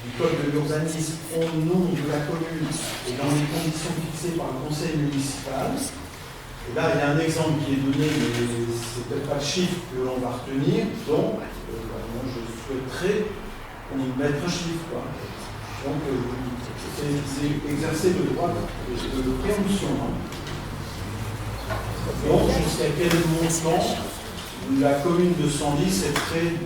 du Code de l'urbanisme au nom de la commune et dans les conditions fixées par le conseil municipal. Et là, il y a un exemple qui est donné, mais c'est peut-être pas le chiffre que l'on va retenir. Donc, moi, je souhaiterais qu'on y mette un chiffre. Quoi. Donc, c'est exercer le droit de préemption. Hein. Donc, jusqu'à quel montant la commune de Senlis est prête,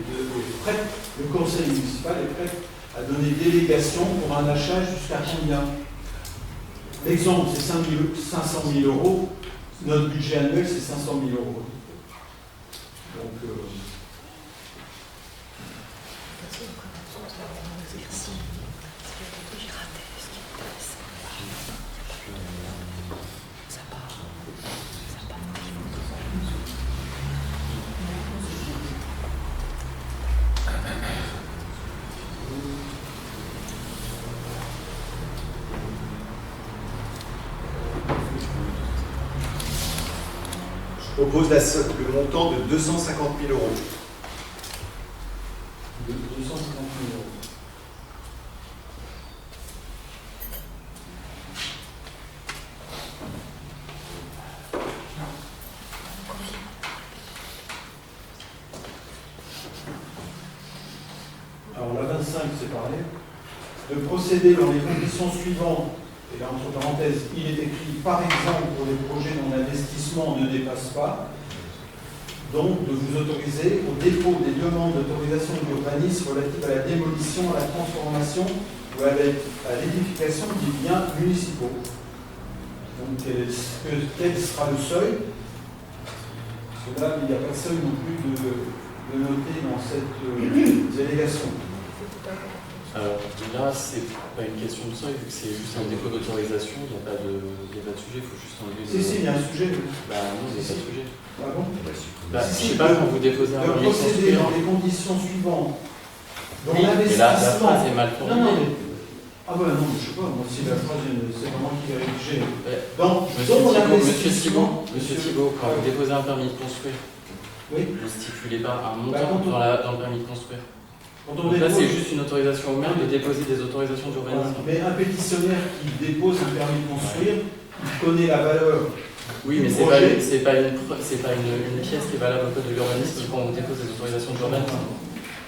le conseil municipal est prêt à donner délégation pour un achat jusqu'à combien? L'exemple, c'est 500 000 euros. Notre budget annuel, c'est 500 000 euros. Donc, Je propose le montant de 250 000 euros. 250 000 euros. Alors la 25, c'est pareil. De procéder dans les conditions suivantes, et là entre parenthèses, il est écrit par exemple pour les projets dont l'investissement ne dépasse pas, donc de vous autoriser au dépôt des demandes d'autorisation d'urbanisme relatives à la démolition, à la transformation ou à l'édification des biens municipaux. Donc quel sera le seuil? Parce que là, il n'y a pas de seuil non plus de noter dans cette délégation. Alors là, c'est pas une question de seuil, vu que c'est juste un dépôt d'autorisation, il n'y a pas de sujet, il faut juste enlever. Si, il y a un sujet. Bah non, il n'y a pas de sujet. Ah bon? Bah, je sais pas, quand vous déposez un permis de procéder construire. dans les conditions suivantes. Donc Oui, mais la l'investissement. phrase est mal formulée. Ah ben non, je sais pas, moi si la phrase, c'est vraiment qui est rédigée. Donc, Monsieur Thibault, quand vous déposez un permis de construire, oui. vous ne stipulez pas un montant dans le permis de construire. Donc là, c'est juste une autorisation au maire de déposer des autorisations d'urbanisme. Mais un pétitionnaire qui dépose un permis de construire, il connaît la valeur. Oui, mais c'est pas une pièce qui est valable au code de l'urbanisme quand on dépose des autorisations d'urbanisme.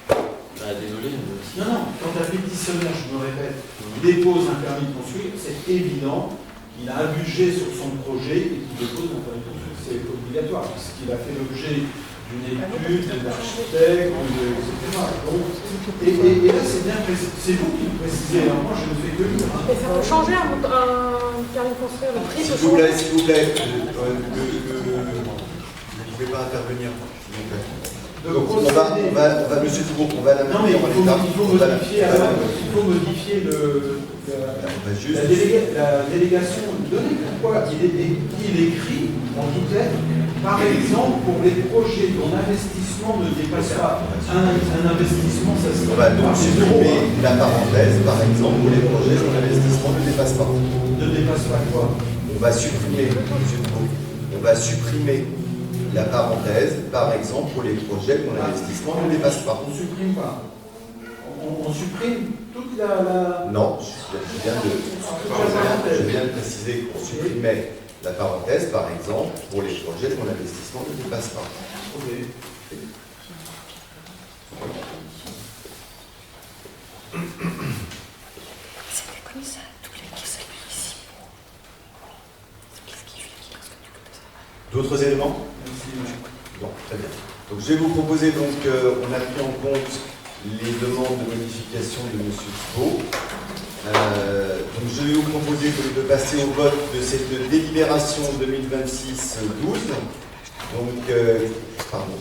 Bah, désolé. Non, quand un pétitionnaire, je me répète, dépose un permis de construire, c'est évident qu'il a un budget sur son projet et qu'il dépose un permis de construire. C'est obligatoire, puisqu'il a fait l'objet d'une étude, d'un architecte, etc. Donc, et là, c'est bien précisé. C'est vous qui le précisez, alors moi je ne fais que lire. Hein. Mais ça peut changer un permis de construire, le prix peut S'il vous plaît, changer. s'il vous plaît, vous ne pouvez pas intervenir. S'il vous plaît. Donc on va, monsieur Thibault, on va la non, mais maintenir en l'état. il faut modifier la délégation donnée. Pourquoi il écrit en toutes lettres, par exemple, pour les projets dont l'investissement ne dépasse pas un investissement, ça se On va donc supprimer la parenthèse, par exemple, pour les projets dont l'investissement ne dépasse pas. Ne dépasse pas quoi? On va supprimer, monsieur Thibault, on va supprimer la parenthèse, par exemple, pour les projets dont l'investissement ne dépasse pas. On ne supprime pas. On supprime toute la... Non, je viens de préciser qu'on supprimait la parenthèse, par exemple, pour les projets dont l'investissement ne dépasse pas. Okay. C'était comme ça, tous les conseils municipaux. Qu'est-ce qui fait qu'il reste que du côté ça? D'autres éléments? Bon, très bien. Donc je vais vous proposer, donc, on a pris en compte les demandes de modification de M. Thibault. Donc je vais vous proposer de passer au vote de cette délibération 2026-12. Donc, pardon.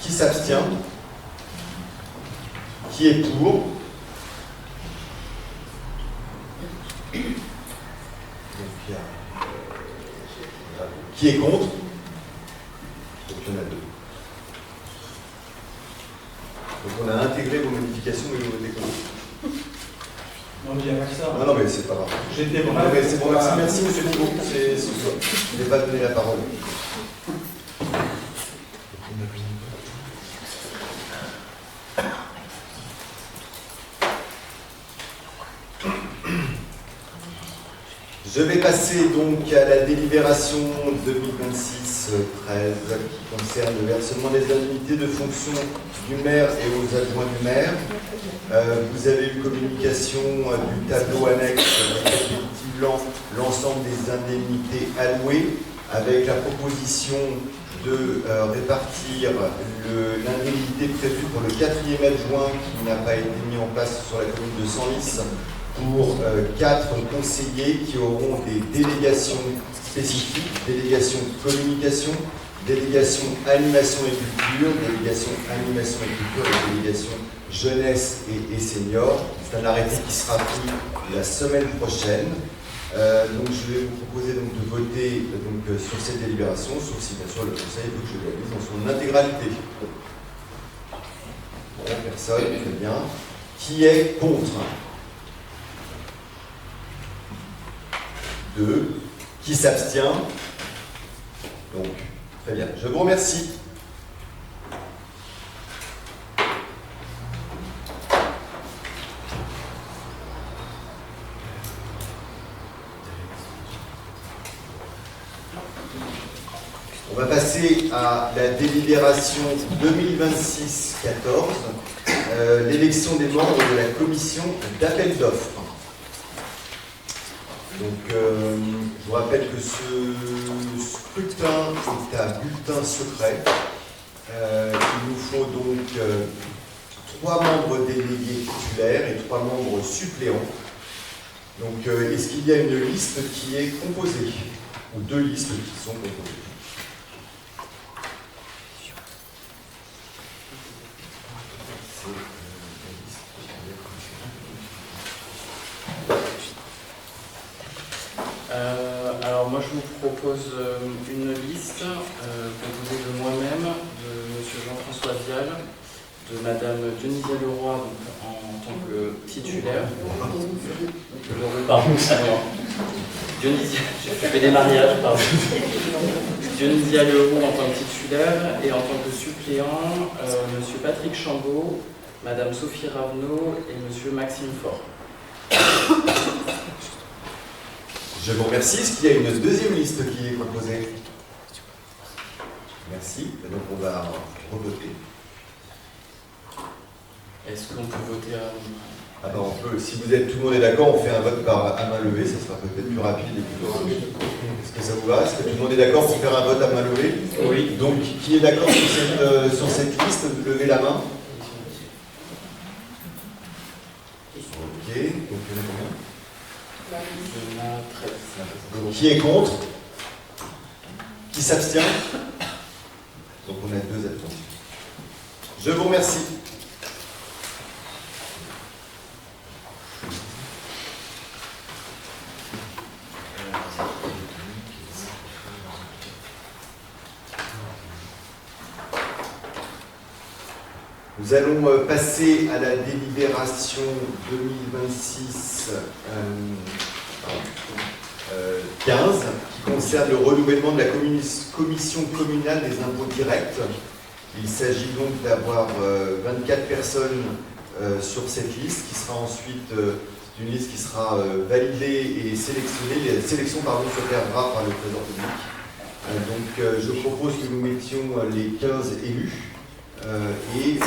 Qui s'abstient? Qui est pour? Qui est contre? Donc il y en a deux. Donc on a intégré vos modifications et vos décos. Non, mais il n'y a pas que ça. Non, mais c'est pas grave. J'étais Non, mais c'est bon, merci, merci monsieur Thibault. Je n'ai pas donné la parole. Je vais passer donc à la délibération 2026-13 qui concerne le versement des indemnités de fonction du maire et aux adjoints du maire. Vous avez eu communication du tableau annexe récapitulant l'ensemble des indemnités allouées avec la proposition de répartir l'indemnité prévue pour le 4e adjoint qui n'a pas été mis en place sur la commune de Senlis pour 4 conseillers qui auront des délégations spécifiques, délégation communication, délégation animation et culture, délégation animation et culture et délégation jeunesse et seniors. C'est un arrêté qui sera pris la semaine prochaine. Donc je vais vous proposer donc, de voter donc, sur cette délibération, sauf si bien sûr le conseil veut que je la lise dans son intégralité. Bon, personne, très bien. Qui est contre? 2. Qui s'abstient? Donc, très bien. Je vous remercie. On va passer à la délibération 2026-14, l'élection des membres de la commission d'appel d'offres. Donc, je vous rappelle que ce scrutin est à bulletin secret. Il nous faut donc 3 membres délégués titulaires et 3 membres suppléants. Donc, est-ce qu'il y a une liste qui est composée? Ou 2 listes qui sont composées? Alors moi je vous propose une liste composée de moi-même, de M. Jean-François Vial, de Mme Dionisia Leroy en tant que titulaire. Pardon, ça va. Dionisia, je fais des mariages, pardon. Dionisia Leroy en tant que titulaire et en tant que suppléant, M. Patrick Chambaud, Mme Sophie Ravenot et M. Maxime Faure. Je vous remercie. Est-ce qu'il y a une deuxième liste qui est proposée? Merci. Et donc on va revoter. Est-ce qu'on peut voter à... Ah ben on peut, si tout le monde est d'accord, on fait un vote par à main levée, ça sera peut-être plus rapide et plus drôle. Est-ce que ça vous va? Est-ce que tout le monde est d'accord pour faire un vote à main levée? Oui. Donc qui est d'accord sur cette liste? Levez la main. Ok, donc il y en a combien? Qui est contre? Qui s'abstient? Donc on a 2 abstentions. Je vous remercie. Nous allons passer à la délibération 2026 15 qui concerne le renouvellement de la commission communale des impôts directs. Il s'agit donc d'avoir 24 personnes sur cette liste qui sera ensuite une liste qui sera validée et sélectionnée. La sélection s'opérera par le Trésor public. Donc je propose que nous mettions les 15 élus et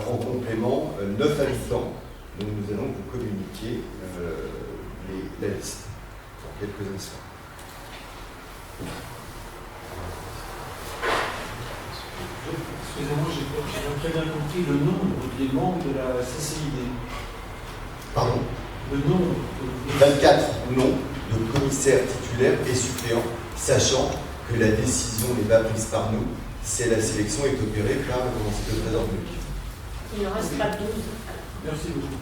en complément 9 habitants. Donc nous allons vous communiquer la liste dans quelques instants. Excusez-moi, j'ai pas très bien compris le nombre des membres de la CCID. Pardon? Le nombre 24 noms de commissaires titulaires et suppléants, sachant que la décision n'est pas prise par nous, c'est la sélection est opérée par le Conseil de Trésor public. Il en restera 12. Merci beaucoup.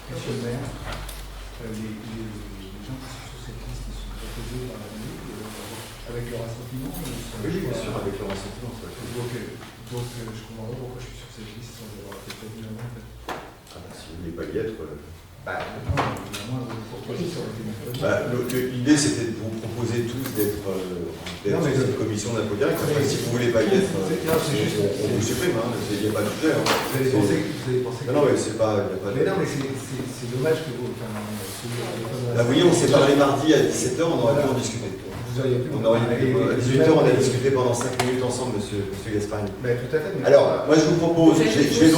Monsieur le maire, les gens qui sont sur cette liste, ils sont proposés par la mairie avec leur assentiment? Oui, bien sûr, avec leur assentiment. Donc, je comprends pas pourquoi je suis sur cette liste sans avoir été prévu avant. En fait. Ah bah, si vous ne voulez pas y être... L'idée c'était de vous proposer tous d'être sur cette commission d'impôt direct. Après, si vous ne voulez pas y être, on vous supprime, il n'y a pas de sujet. Vous avez pensé que... Non, mais c'est pas... Mais non, mais c'est dommage que vous... Vous voyez, on s'est parlé mardi à 17h, on aurait pu en discuter. À 18h, on a discuté pendant 5 minutes ensemble, monsieur Gasparini. Tout à fait. Alors, moi je vous propose, je vais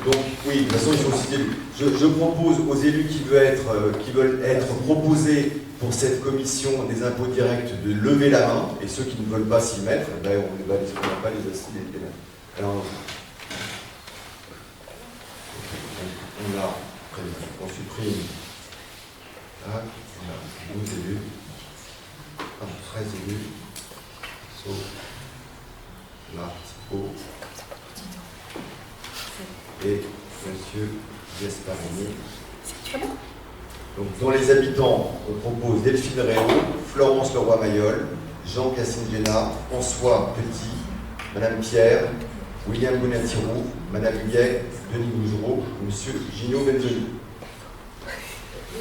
donc, oui, de toute façon, ils sont aussi élus. Je propose aux élus qui veulent être proposés pour cette commission des impôts directs de lever la main, et ceux qui ne veulent pas s'y mettre, on ne va pas les mettre. Alors, on supprime. Là, on a 12 élus. 13 élus, sauf Martico et M. Gasparini. Donc, dont les habitants, on propose Delphine Réau, Florence Leroy-Mayol, Jean Cassine-Génard, François Petit, Madame Pierre, William Bonatirou, Madame Huguet, Denis Gougereau, M. Gino Benzoni.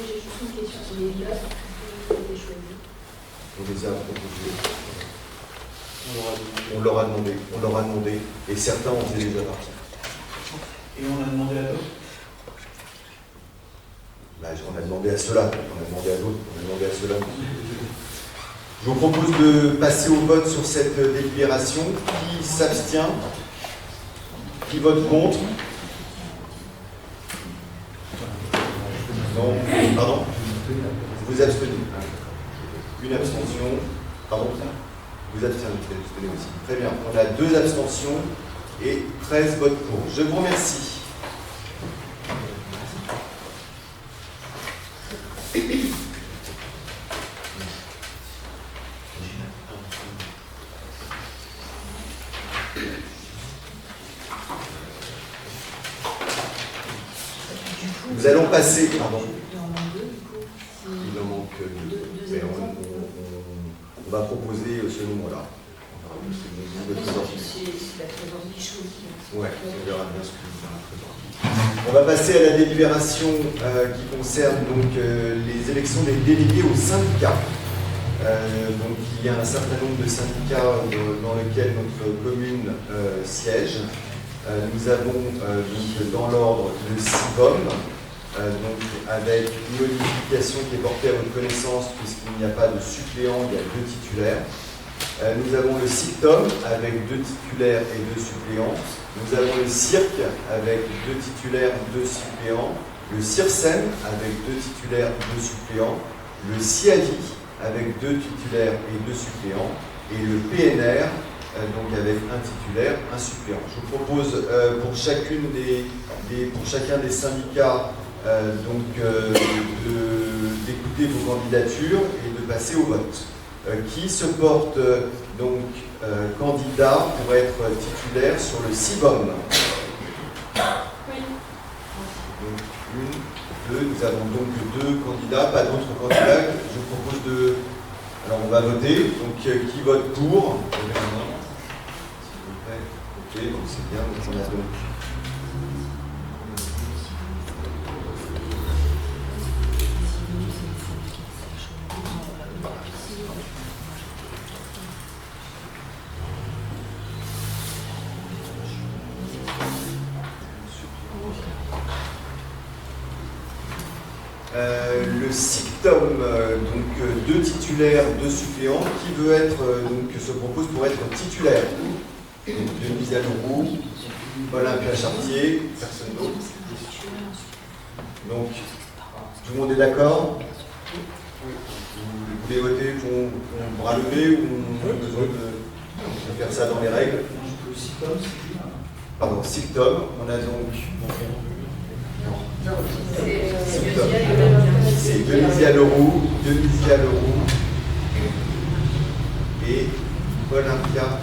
J'ai juste une question sur les villas qui ont été choisis. On les a proposés. On leur a demandé, et certains en faisaient déjà partie. Et on a demandé à d'autres? On a demandé à ceux-là, on a demandé à d'autres, on a demandé à ceux-là. Je vous propose de passer au vote sur cette délibération. Qui s'abstient? Qui vote contre? Non, pardon? Vous abstenez. Une abstention. Pardon? Vous abstenez aussi. Très bien. On a 2 abstentions et 13 votes pour. Je vous remercie. Nous allons passer. Pardon. Il en manque 2. Mais on va proposer ce nombre-là. Ouais, on verra bien ce que nous allons. On va passer à la délibération qui concerne donc les élections des délégués au syndicat. Donc il y a un certain nombre de syndicats dans lesquels notre commune siège. Nous avons donc dans l'ordre le SIVOM, donc avec une modification qui est portée à votre connaissance puisqu'il n'y a pas de suppléant, il y a 2 titulaires. Nous avons le SICTOM avec 2 titulaires et 2 suppléants. Nous avons le CIRC avec 2 titulaires, 2 suppléants. Le CIRSEM avec 2 titulaires, 2 suppléants. Le CIAVI avec 2 titulaires et 2 suppléants. Et le PNR donc avec 1 titulaire, 1 suppléant. Je vous propose pour chacun des syndicats d'écouter vos candidatures et de passer au vote. Qui se porte donc candidat pour être titulaire sur le SIVOM? Oui. Donc, 1, 2, nous avons donc 2 candidats, pas d'autres candidats. Je vous propose de... Alors on va voter. Donc qui vote pour? Ok, donc c'est bien. Donc on a donc... le SICTOM, donc 2 titulaires, 2 suppléants. Qui veut être, se propose pour être titulaire? Denise Alourou, Olympia Chartier, personne d'autre. Donc, tout le monde est d'accord? Vous voulez voter pour bras levé ou on a besoin de faire ça dans les règles? Pardon, SICTOM, on a donc... C'est Denise Leroux et Olympia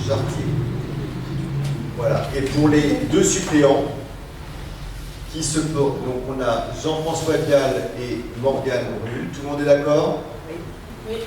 Chartier. Voilà. Et pour les 2 suppléants qui se portent, donc on a Jean-François Vial et Morgane Rull. Tout le monde est d'accord? Oui. Oui.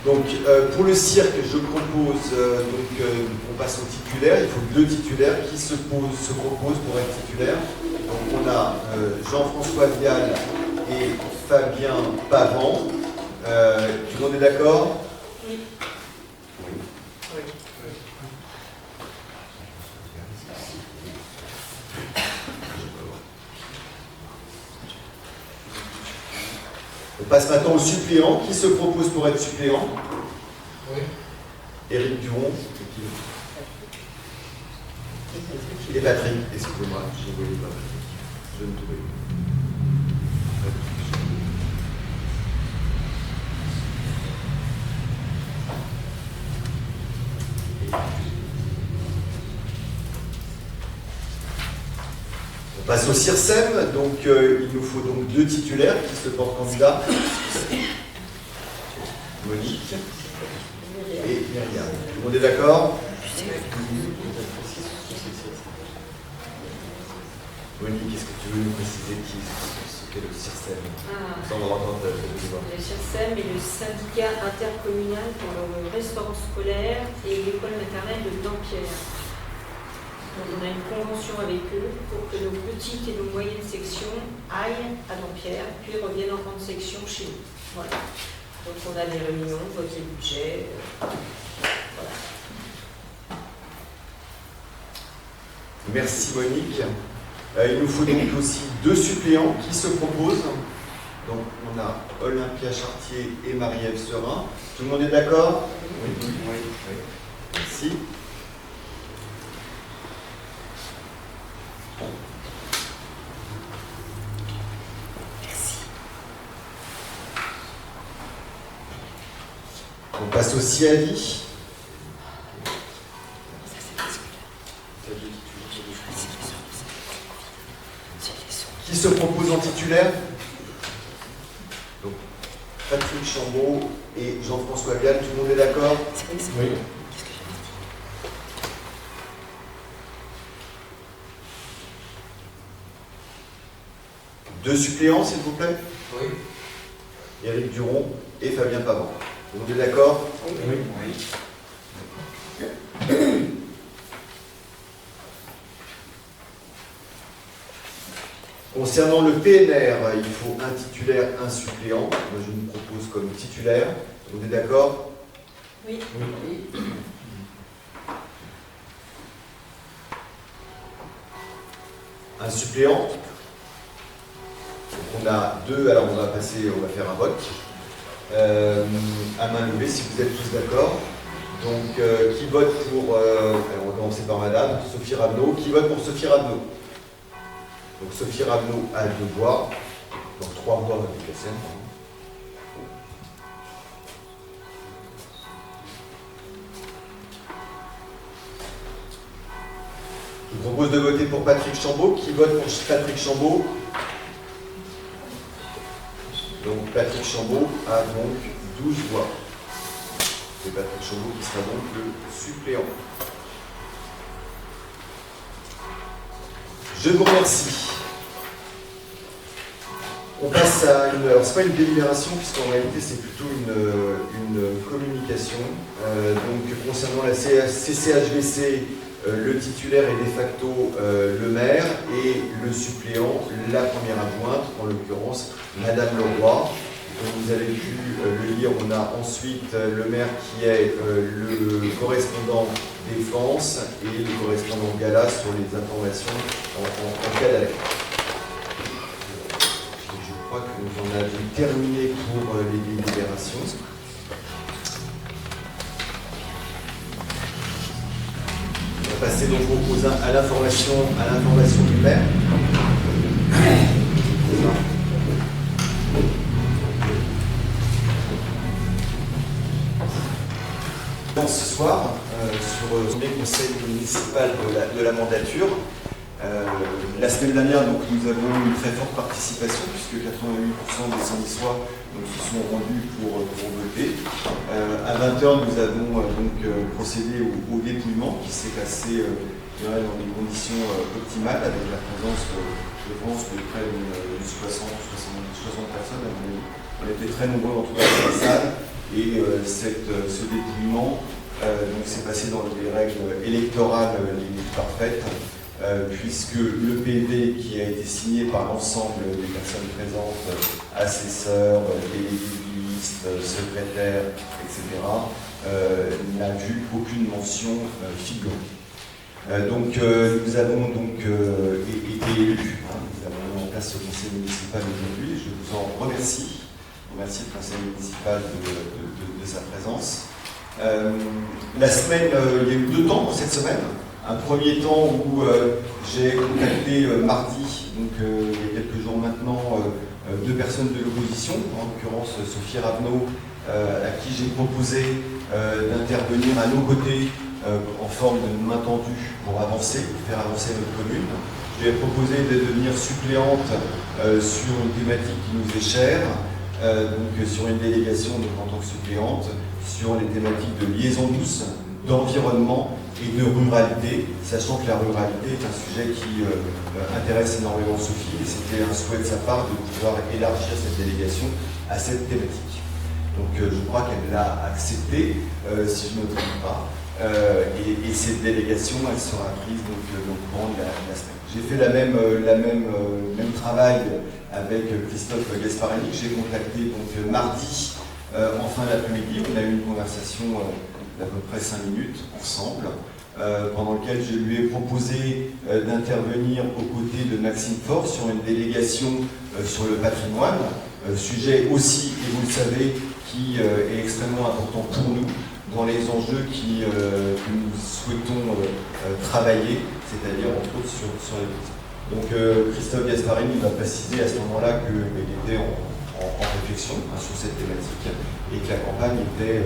Donc, pour le cirque, je propose, on passe au titulaire. Il faut 2 titulaires qui se proposent pour être titulaire. Donc, on a Jean-François Vial et Fabien Pavant. Tout le monde est d'accord? Oui. On passe maintenant au suppléant. Qui se propose pour être suppléant? Oui. Éric Duron. Et Patrick, excusez-moi, je ne voyais pas. Je ne trouvais pas. On passe au CIRSEM, donc il nous faut donc 2 titulaires qui se portent candidats. Monique et Myriam. Tout le monde est d'accord? Monique, est-ce que tu veux nous préciser ce qu'est le CIRSEM? Sans entendre ta voix. Le CIRSEM est le syndicat intercommunal pour le restaurant scolaire et l'école maternelle de Dampierre. Donc on a une convention avec eux pour que nos petites et nos moyennes sections aillent à Dampierre, puis reviennent en grande section chez nous. Voilà. Donc on a des réunions, vote les budgets. Voilà. Merci Monique. Il nous faut donc aussi 2 suppléants qui se proposent. Donc on a Olympia Chartier et Marie-Ève Serin. Tout le monde est d'accord? Oui. Merci. On passe au CIAVI. Qui se propose en titulaire? Donc, Patrick Chambaud et Jean-François Vial, tout le monde est d'accord? Oui. 2 suppléants, s'il vous plaît? Oui. Éric Duron et Fabien Pavant. On est d'accord? Oui. Concernant le PNR, il faut un titulaire, un suppléant. Moi, je me propose comme titulaire. On est d'accord? Oui. Un suppléant. Donc on a deux, alors on va faire un vote. À main levée, si vous êtes tous d'accord. Donc, qui vote pour... alors on va commencer par madame, Sophie Ravenot. Qui vote pour Sophie Ravenot? Donc Sophie Ravenot a 2 voix. Donc 3 voix avec la scène. Je vous propose de voter pour Patrick Chambaud. Qui vote pour Patrick Chambaud? Donc Patrick Chambaud a donc 12 voix. C'est Patrick Chambaud qui sera donc le suppléant. Je vous remercie. On passe à une... Alors, c'est pas une délibération, puisqu'en réalité, c'est plutôt une communication. Donc, concernant la CCHVC, le titulaire est de facto le maire et le suppléant, la première adjointe, en l'occurrence, Madame Leroy. Comme vous avez pu le lire, on a ensuite le maire qui est le correspondant défense et le correspondant gala sur les informations en cas d'alerte. Je crois que nous en avons terminé pour les délibérations. On va passer donc à l'information du maire. Ce soir, sur le conseil municipal de la mandature. La semaine dernière, donc, nous avons eu une très forte participation, puisque 88% des Saint-Niçois se sont rendus pour voter. À 20h, nous avons procédé au dépouillement qui s'est passé dans des conditions optimales, avec la présence, je pense, de près de 60 personnes. On était très nombreux en tout cas dans la salle. Et ce dépouillement s'est passé dans les règles électorales les plus parfaites, puisque le PV qui a été signé par l'ensemble des personnes présentes, assesseurs, délégués, secrétaires, etc., n'a vu aucune mention figurer. Nous avons été élus. Nous avons mis en place ce conseil municipal aujourd'hui. Je vous en remercie. Merci le conseil municipal de sa présence. La semaine, il y a eu 2 temps cette semaine. Un premier temps où j'ai contacté mardi, donc il y a quelques jours maintenant, 2 personnes de l'opposition, en l'occurrence Sophie Ravenot, à qui j'ai proposé d'intervenir à nos côtés en forme de main tendue pour faire avancer notre commune. Je lui ai proposé de devenir suppléante sur une thématique qui nous est chère. Sur une délégation en tant que suppléante, sur les thématiques de liaison douce, d'environnement et de ruralité, sachant que la ruralité est un sujet qui intéresse énormément Sophie, et c'était un souhait de sa part de pouvoir élargir cette délégation à cette thématique. Donc je crois qu'elle l'a accepté, si je ne me trompe pas, et cette délégation, elle sera prise courant de la semaine. J'ai fait le même travail avec Christophe Gasparini, que j'ai contacté mardi en fin d'après-midi. On a eu une conversation d'à peu près 5 minutes ensemble, pendant laquelle je lui ai proposé d'intervenir aux côtés de Maxime Faure sur une délégation sur le patrimoine, sujet aussi, et vous le savez, qui est extrêmement important pour nous dans les enjeux que nous souhaitons travailler, c'est-à-dire entre autres sur les petits. Donc Christophe Gasparini m'a précisé à ce moment-là qu'il était en réflexion sur cette thématique et que la campagne était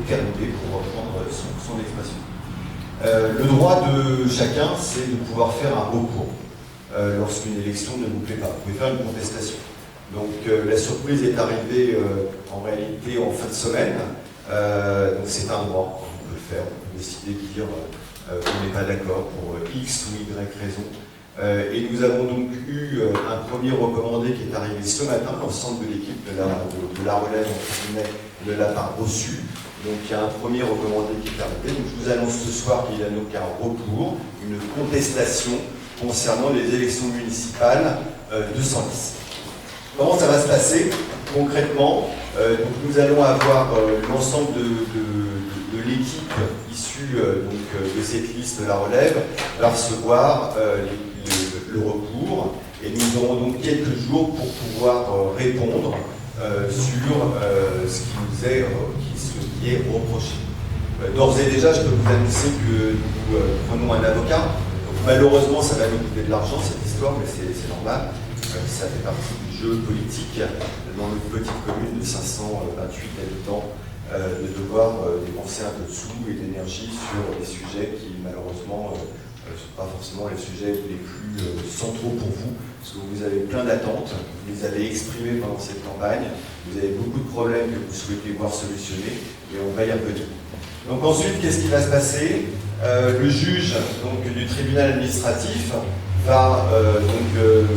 terminée, pour reprendre son expression. Le droit de chacun, c'est de pouvoir faire un recours lorsqu'une élection ne vous plaît pas. Vous pouvez faire une contestation. Donc la surprise est arrivée en réalité en fin de semaine. Donc c'est un droit, on peut le faire, on peut décider de dire qu'on n'est pas d'accord pour X ou Y raison Et nous avons donc eu un premier recommandé qui est arrivé ce matin. L'ensemble de l'équipe de la relève, entre guillemets, ne l'a pas reçu. Donc il y a un premier recommandé qui est arrivé. Donc, je vous annonce ce soir qu'il n'y a donc un recours, une contestation concernant les élections municipales de Senlis. Comment ça va se passer concrètement? Donc, nous allons avoir l'ensemble de l'équipe issue de cette liste de la relève va recevoir le recours, et nous aurons donc quelques jours pour pouvoir répondre sur ce qui est reproché. D'ores et déjà, je peux vous annoncer que nous prenons un avocat. Donc, malheureusement, ça va nous coûter de l'argent, cette histoire, mais c'est normal. Ça fait partie du jeu politique dans notre petite commune de 528 habitants, de devoir dépenser un peu de sous et d'énergie sur des sujets qui, malheureusement, ne sont pas forcément les sujets les plus centraux pour vous, parce que vous avez plein d'attentes, vous les avez exprimées pendant cette campagne, vous avez beaucoup de problèmes que vous souhaitez voir solutionnés, et on va y revenir. Donc ensuite, qu'est-ce qui va se passer? Le juge donc, du tribunal administratif va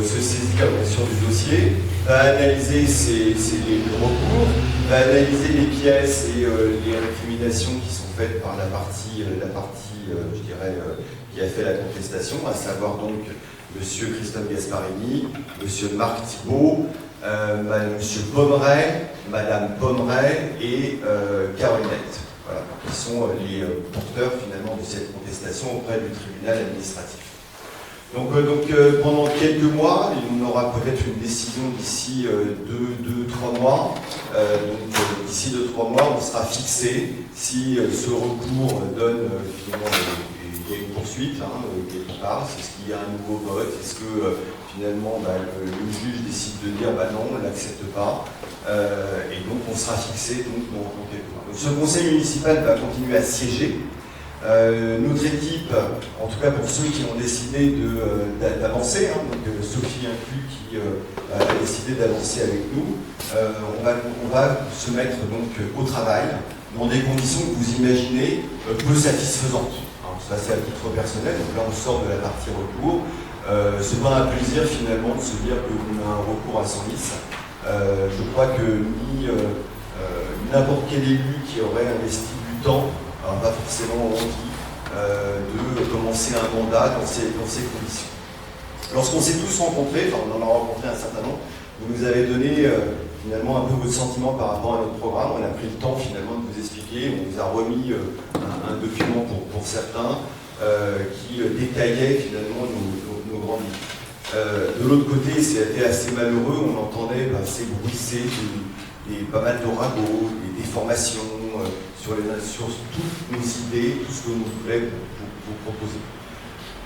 se saisir bien sûr du dossier, va analyser le recours, va analyser les pièces et les récriminations qui sont faites par la partie je dirais, qui a fait la contestation, à savoir donc M. Christophe Gasparini, M. Marc Thibault, M. Pommeret, Mme Pommeret et Carolinette. Voilà, qui sont les porteurs finalement de cette contestation auprès du tribunal administratif. Donc pendant quelques mois, on aura peut-être une décision d'ici 2-3 mois. D'ici 2-3 mois, on sera fixé si ce recours donne finalement il y a une poursuite quelque part. Est-ce qu'il y a un nouveau vote? Est-ce que finalement le juge décide de dire non, on ne l'accepte pas? Et donc on sera fixé dans quelques mois. Donc, ce conseil municipal va continuer à siéger. Notre équipe, en tout cas pour ceux qui ont décidé d'avancer, donc Sophie inclus qui a décidé d'avancer avec nous, on va se mettre donc au travail dans des conditions que vous imaginez peu satisfaisantes. Ça c'est à titre personnel, donc là on sort de la partie recours. C'est pas un plaisir finalement de se dire qu'on a un recours à Senlis. Je crois que ni n'importe quel élu qui aurait investi du temps, alors pas forcément envie, de commencer un mandat dans ces conditions. Lorsqu'on s'est tous rencontrés, on en a rencontré un certain nombre, vous nous avez donné finalement un peu votre sentiment par rapport à notre programme. On a pris le temps finalement de vous expliquer, on vous a remis un document pour certains qui détaillait finalement nos grandes lignes. De l'autre côté, c'était assez malheureux, on entendait ces bruissées, pas mal de ragots, des déformations sur toutes nos idées, tout ce que nous voulons vous proposer.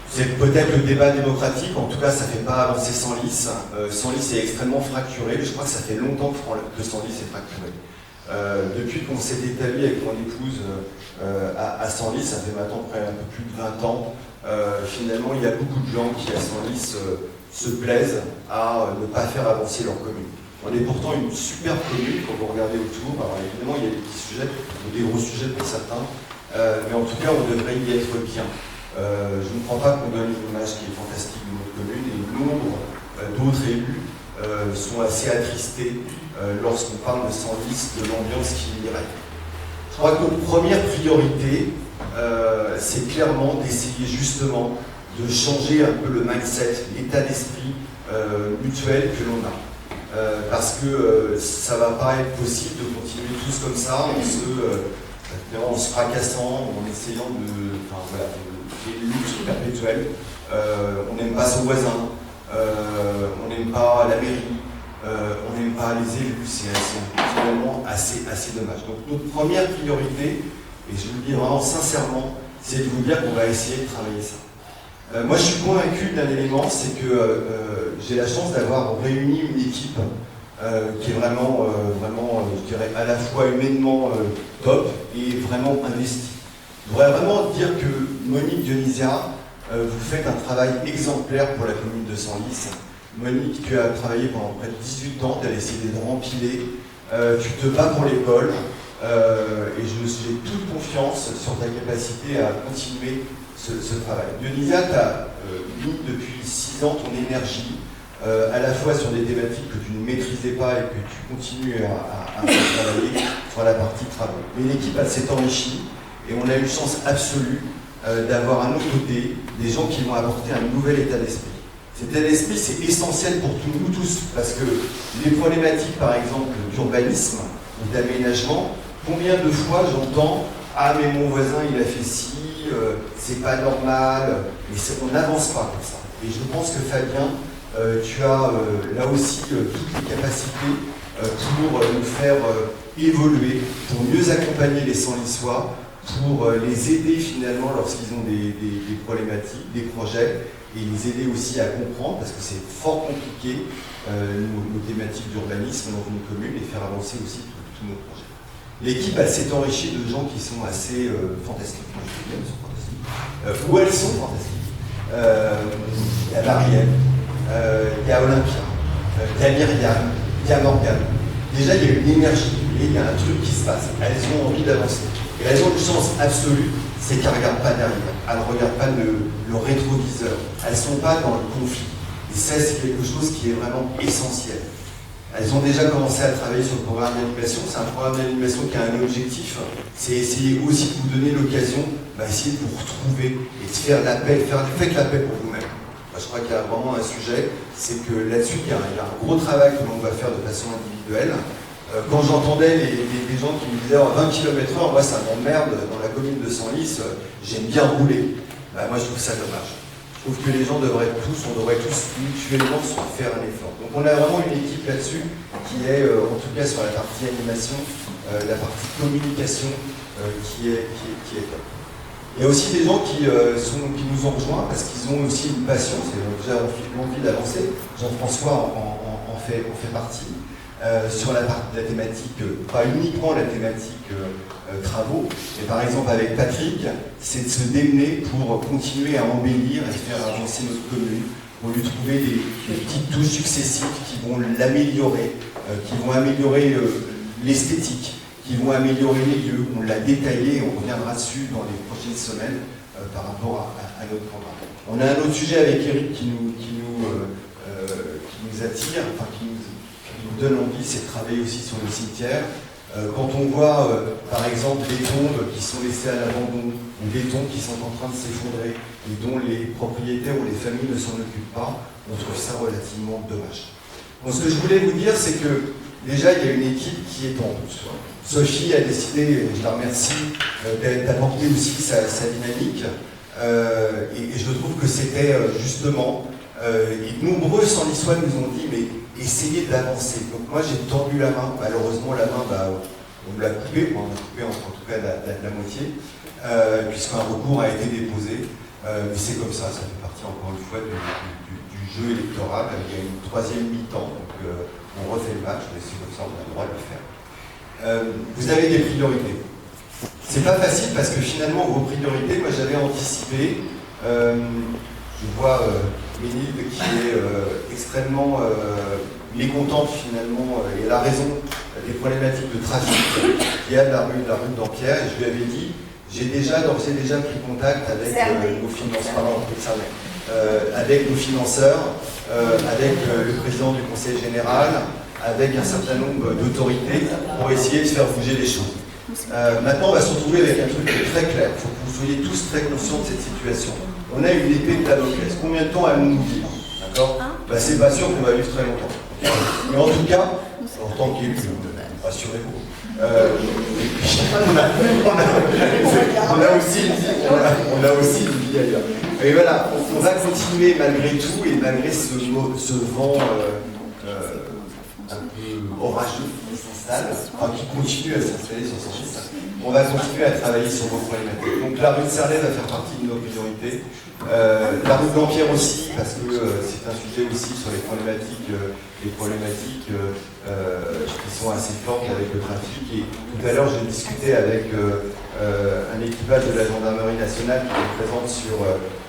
C'est peut-être le débat démocratique, en tout cas ça ne fait pas avancer Senlis. Senlis est extrêmement fracturé, je crois que ça fait longtemps que Senlis est fracturé. Depuis qu'on s'est établi avec mon épouse à Senlis, ça fait maintenant près un peu plus de 20 ans, finalement il y a beaucoup de gens qui à Senlis se plaisent à ne pas faire avancer leur commune. On est pourtant une super commune quand vous regardez autour. Alors évidemment il y a des petits sujets, ou des gros sujets pour certains, mais en tout cas on devrait y être bien. Je ne crois pas qu'on donne une image qui est fantastique de notre commune, et nombre d'autres élus sont assez attristés lorsqu'on parle de Senlis, de l'ambiance qui y règne. Je crois que notre première priorité, c'est clairement d'essayer justement de changer un peu le mindset, l'état d'esprit mutuel que l'on a. Parce que ça ne va pas être possible de continuer tous comme ça, en se fracassant, en essayant une lutte perpétuelle. On n'aime pas son voisin, on n'aime pas la mairie, on n'aime pas les élus, c'est finalement assez dommage. Donc notre première priorité, et je vous le dis vraiment sincèrement, c'est de vous dire qu'on va essayer de travailler ça. Moi je suis convaincu d'un élément, c'est que j'ai la chance d'avoir réuni une équipe qui est vraiment, je dirais, à la fois humainement top et vraiment investie. Je voudrais vraiment dire que Monique Dionisia, vous faites un travail exemplaire pour la commune de Senlis. Monique, tu as travaillé pendant près de 18 ans, tu as essayé de rempiler, tu te bats pour l'école, et j'ai toute confiance sur ta capacité à continuer ce travail. Dionisia, tu as mis depuis 6 ans ton énergie à la fois sur des thématiques que tu ne maîtrisais pas et que tu continues à travailler sur la partie travaux. Mais l'équipe, elle s'est enrichie et on a eu chance absolue d'avoir à nos côtés des gens qui vont apporter un nouvel état d'esprit. Cet état d'esprit, c'est essentiel pour nous tous, parce que les problématiques, par exemple, d'urbanisme ou d'aménagement, combien de fois j'entends « Ah, mais mon voisin, il a fait ci, c'est pas normal », mais on n'avance pas comme ça. Et je pense que Fabien, tu as là aussi toutes les capacités pour nous faire évoluer, pour mieux accompagner les Senlissois, pour les aider finalement lorsqu'ils ont des problématiques, des projets, et les aider aussi à comprendre, parce que c'est fort compliqué, nos thématiques d'urbanisme dans une commune, et faire avancer aussi tous nos projets. L'équipe, elle s'est enrichie de gens qui sont assez fantastiques. Moi, je dis bien, ils sont fantastiques. Ou elles sont fantastiques. Il y a Marielle, il y a Olympia, il y a Myriam, il y a Morgane. Déjà, il y a une énergie, et il y a un truc qui se passe. Elles ont envie d'avancer. Et elles ont une chance absolue, c'est qu'elles ne regardent pas derrière. Elles ne regardent pas le rétroviseur. Elles ne sont pas dans le conflit. Et ça, c'est quelque chose qui est vraiment essentiel. Elles ont déjà commencé à travailler sur le programme d'animation. C'est un programme d'animation qui a un objectif. C'est essayer aussi de vous donner l'occasion d'essayer de vous retrouver et de faire l'appel. Faites l'appel pour vous-même. Je crois qu'il y a vraiment un sujet. C'est que là-dessus, il y a un gros travail que l'on va faire de façon individuelle. Quand j'entendais les gens qui me disaient « 20 km/h, moi ça m'emmerde dans la commune de Senlis, j'aime bien rouler », moi je trouve ça dommage. Je trouve que les gens on devrait tous mutuellement se faire un effort. Donc on a vraiment une équipe là-dessus qui est, en tout cas sur la partie animation, la partie communication qui est top. Il y a aussi des gens qui nous ont rejoints parce qu'ils ont aussi une passion, c'est déjà envie d'avancer. Jean-François en fait partie. Sur la thématique, pas uniquement la thématique travaux, mais par exemple avec Patrick, c'est de se démener pour continuer à embellir et faire avancer notre commune, pour lui trouver des petites touches successives qui vont l'améliorer, qui vont améliorer l'esthétique, qui vont améliorer les lieux. On l'a détaillé, on reviendra dessus dans les prochaines semaines par rapport à notre programme. On a un autre sujet avec Eric qui nous attire, enfin qui nous donne envie, c'est de travailler aussi sur le cimetière. Quand on voit, par exemple, des tombes qui sont laissées à l'abandon, ou des tombes qui sont en train de s'effondrer, et dont les propriétaires ou les familles ne s'en occupent pas, on trouve ça relativement dommage. Donc, ce que je voulais vous dire, c'est que déjà, il y a une équipe qui est en route. Sophie a décidé, je la remercie, d'apporter aussi sa dynamique, et je trouve que c'était justement, et nombreux Senlissois nous ont dit, mais essayer d'avancer. Donc moi j'ai tendu la main, malheureusement la main, on me l'a coupée, on a coupé en tout cas la moitié, puisqu'un recours a été déposé, mais c'est comme ça fait partie encore une fois du jeu électoral. Il y a une troisième mi-temps, donc on refait le match, mais c'est comme ça, on a le droit de le faire. Vous avez des priorités. C'est pas facile parce que finalement vos priorités, moi j'avais anticipé, je vois Ménilde qui est extrêmement mécontente finalement, et elle a raison, des problématiques de trafic qu'il y a de la rue d'Ampierre, et je lui avais dit, j'ai d'ores et déjà pris contact avec nos financeurs, avec nos financeurs, avec le président du conseil général, avec un certain nombre d'autorités pour essayer de faire bouger les choses. Maintenant, on va se retrouver avec un truc très clair. Il faut que vous soyez tous très conscients de cette situation. On a une épée de Damoclès. Combien de temps allons-nous vivre? D'accord? C'est pas sûr qu'on va vivre très longtemps. Mais en tout cas, en tant qu'élu, rassurez-vous. On a aussi une vie ailleurs. Et voilà, on va continuer malgré tout et malgré ce vent un peu orageux qui s'installe, qui continue à s'installer sur son site. On va continuer à travailler sur vos problématiques. Donc la rue de Serlet va faire partie de nos priorités. La rue de l'Empire aussi, parce que c'est un sujet aussi sur les problématiques qui sont assez fortes avec le trafic. Et tout à l'heure, j'ai discuté avec un équipage de la gendarmerie nationale qui est présente sur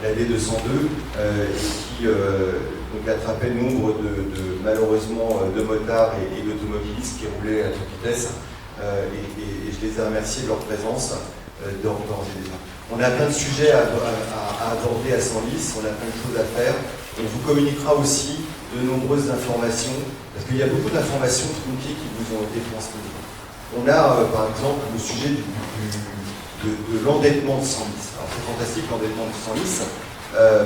la D202 et qui donc attrapait nombre malheureusement de motards et d'automobilistes qui roulaient à toute vitesse. Et je les ai remerciés de leur présence. d'ores et déjà. On a plein de sujets à aborder à Senlis, on a plein de choses à faire. On vous communiquera aussi de nombreuses informations, parce qu'il y a beaucoup d'informations tronquées qui vous ont été transmises. On a par exemple le sujet de l'endettement de Senlis. Alors c'est fantastique l'endettement de Senlis,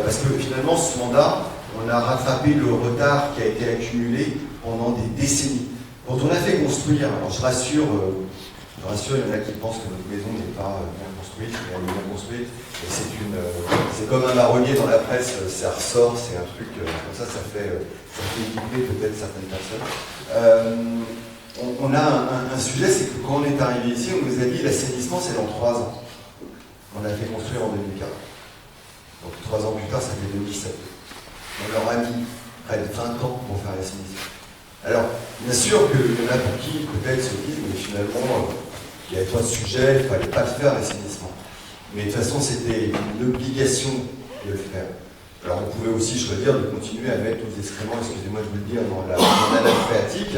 parce que finalement ce mandat, on a rattrapé le retard qui a été accumulé pendant des décennies. Quand on a fait construire, alors je rassure, il y en a qui pensent que notre maison n'est pas bien construite, mais elle est bien construite, et c'est comme un marronnier dans la presse, ça ressort, c'est un truc, comme ça fait équiper peut-être certaines personnes. On a un sujet, c'est que quand on est arrivé ici, on nous a dit l'assainissement c'est dans 3 ans. On a fait construire en 2004. Donc 3 ans plus tard, ça fait 2007. On leur a mis près de 20 ans pour faire l'assainissement. Alors, bien sûr qu'il y en a pour qui peut-être se disent, mais finalement, il n'y avait pas de sujet, il ne fallait pas le faire l'assainissement. Mais de toute façon, c'était une obligation de le faire. Alors, on pouvait aussi choisir de continuer à mettre tous les excréments, excusez-moi de vous le dire, dans la nappe phréatique,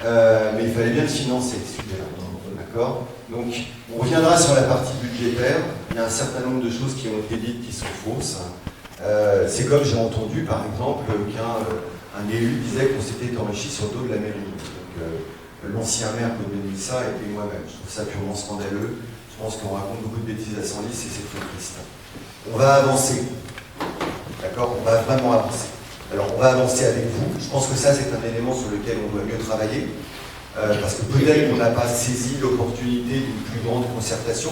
mais il fallait bien le financer, ce sujet-là. D'accord ? Donc, on reviendra sur la partie budgétaire. Il y a un certain nombre de choses qui ont été dites qui sont fausses. C'est comme j'ai entendu, par exemple, qu'un élu disait qu'on s'était enrichi sur le dos de la mairie. L'ancien maire de Mélissa était moi-même. Je trouve ça purement scandaleux. Je pense qu'on raconte beaucoup de bêtises à Senlis et c'est très triste. On va avancer. D'accord ? On va vraiment avancer. Alors, on va avancer avec vous. Je pense que ça, c'est un élément sur lequel on doit mieux travailler. Parce que peut-être qu'on n'a pas saisi l'opportunité d'une plus grande concertation.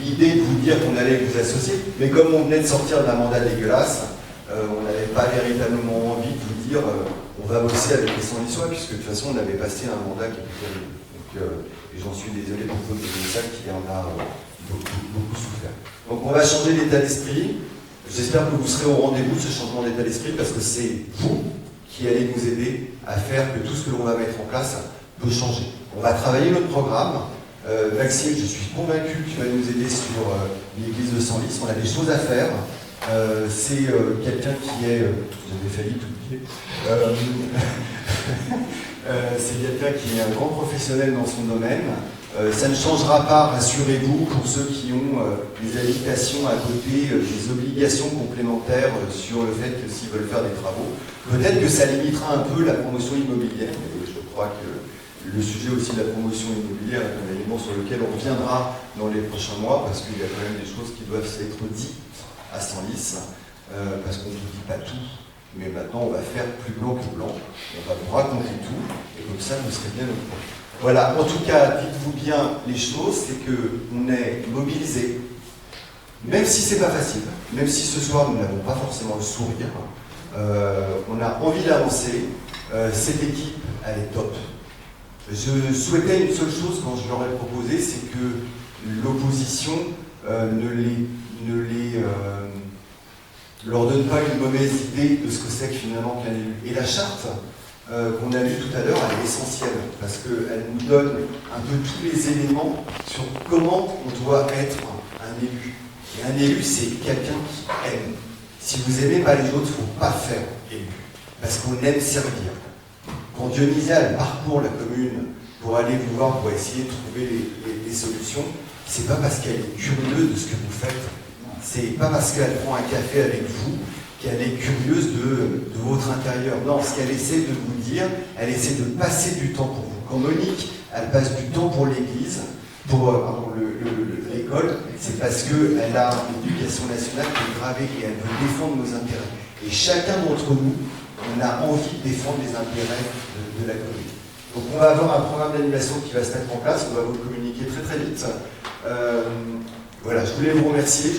L'idée de vous dire qu'on allait vous associer, mais comme on venait de sortir d'un mandat dégueulasse, on n'avait pas véritablement envie de vous dire on va bosser avec les Senlissois, puisque de toute façon on avait passé un mandat qui était terrible. Et j'en suis désolé pour vous de ça qui en a beaucoup souffert. Donc on va changer d'état d'esprit. J'espère que vous serez au rendez-vous de ce changement d'état d'esprit, parce que c'est vous qui allez nous aider à faire que tout ce que l'on va mettre en place peut changer. On va travailler notre programme. Maxime, je suis convaincu que tu vas nous aider sur l'église de Senlis. On a des choses à faire. C'est quelqu'un qui est... J'avais failli tout oublier. C'est quelqu'un qui est un grand professionnel dans son domaine. Ça ne changera pas, rassurez-vous, pour ceux qui ont des habitations à côté, des obligations complémentaires sur le fait que s'ils veulent faire des travaux. Peut-être que ça limitera un peu la promotion immobilière, mais je crois que le sujet aussi de la promotion immobilière est un élément sur lequel on reviendra dans les prochains mois, parce qu'il y a quand même des choses qui doivent être dites à Senlis, parce qu'on ne dit pas tout, mais maintenant on va faire plus blanc que blanc, on va vous raconter tout, et comme ça vous serez bien au courant. Voilà, en tout cas, dites-vous bien les choses, c'est qu'on est mobilisés, même si c'est pas facile, même si ce soir nous n'avons pas forcément le sourire, on a envie d'avancer, cette équipe, elle est top. Je souhaitais une seule chose quand je leur ai proposé, c'est que l'opposition leur donne pas une mauvaise idée de ce que c'est que finalement qu'un élu. Et la charte qu'on a lue tout à l'heure, elle est essentielle, parce qu'elle nous donne un peu tous les éléments sur comment on doit être un élu. Et un élu, c'est quelqu'un qui aime. Si vous n'aimez pas les autres, il ne faut pas faire élu, parce qu'on aime servir. Quand Dionysia elle parcourt la commune pour aller vous voir, pour essayer de trouver les solutions, c'est pas parce qu'elle est curieuse de ce que vous faites, c'est pas parce qu'elle prend un café avec vous qu'elle est curieuse de votre intérieur. Non, ce qu'elle essaie de vous dire, elle essaie de passer du temps pour vous. Quand Monique, elle passe du temps pour l'église, pour l'école, c'est parce qu'elle a une éducation nationale qui est gravée et elle veut défendre nos intérêts. Et chacun d'entre nous, on a envie de défendre les intérêts de la commune. Donc on va avoir un programme d'animation qui va se mettre en place, on va vous le communiquer très très vite. Voilà, je voulais vous remercier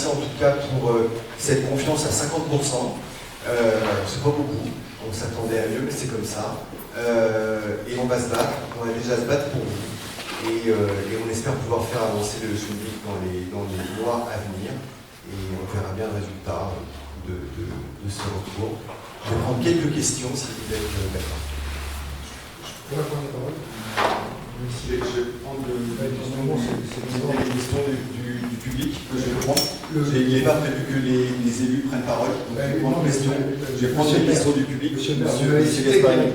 en tout cas pour cette confiance à 50%. C'est pas beaucoup, on s'attendait à mieux, mais c'est comme ça. Et on va se battre, on va déjà se battre pour vous. Et on espère pouvoir faire avancer le Schulwig dans les mois à venir. Et on verra bien le résultat de ce retour. Je vais prendre quelques questions si vous êtes d'accord. Je pourrais prendre la parole. Je vais prendre les questions du public que je vais prendre. Il n'est pas prévu que les élus prennent parole. Donc je vais prendre une question. Je vais prendre les questions du public. Monsieur Gasparini.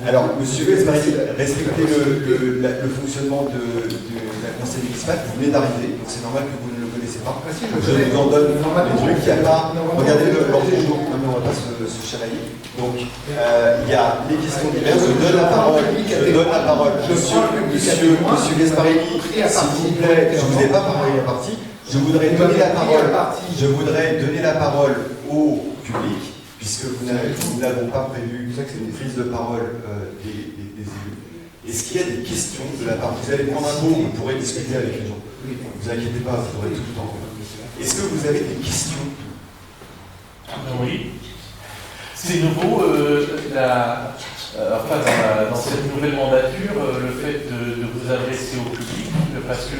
Alors, Monsieur Gasparini, respectez le fonctionnement la conseil municipal. Vous venez d'arriver, donc c'est normal que vous ne le connaissez pas. Je vous en donne les trucs. Il n'y a pas. Regardez l'ordre du jour. On ne va pas se chamailler. Donc, il y a les questions diverses. Je donne la parole. Monsieur Gasparini, s'il vous plaît, je ne vous ai pas parlé à partie. Je voudrais donner la parole au public, puisque nous n'avons pas prévu une prise de parole des élus. Est-ce qu'il y a des questions de la part? Vous allez prendre un mot, vous pourrez discuter avec les gens. Ne vous inquiétez pas, vous aurez tout le temps. Est-ce que vous avez des questions? Oui. C'est nouveau, dans cette nouvelle mandature, le fait de vous adresser au public, parce que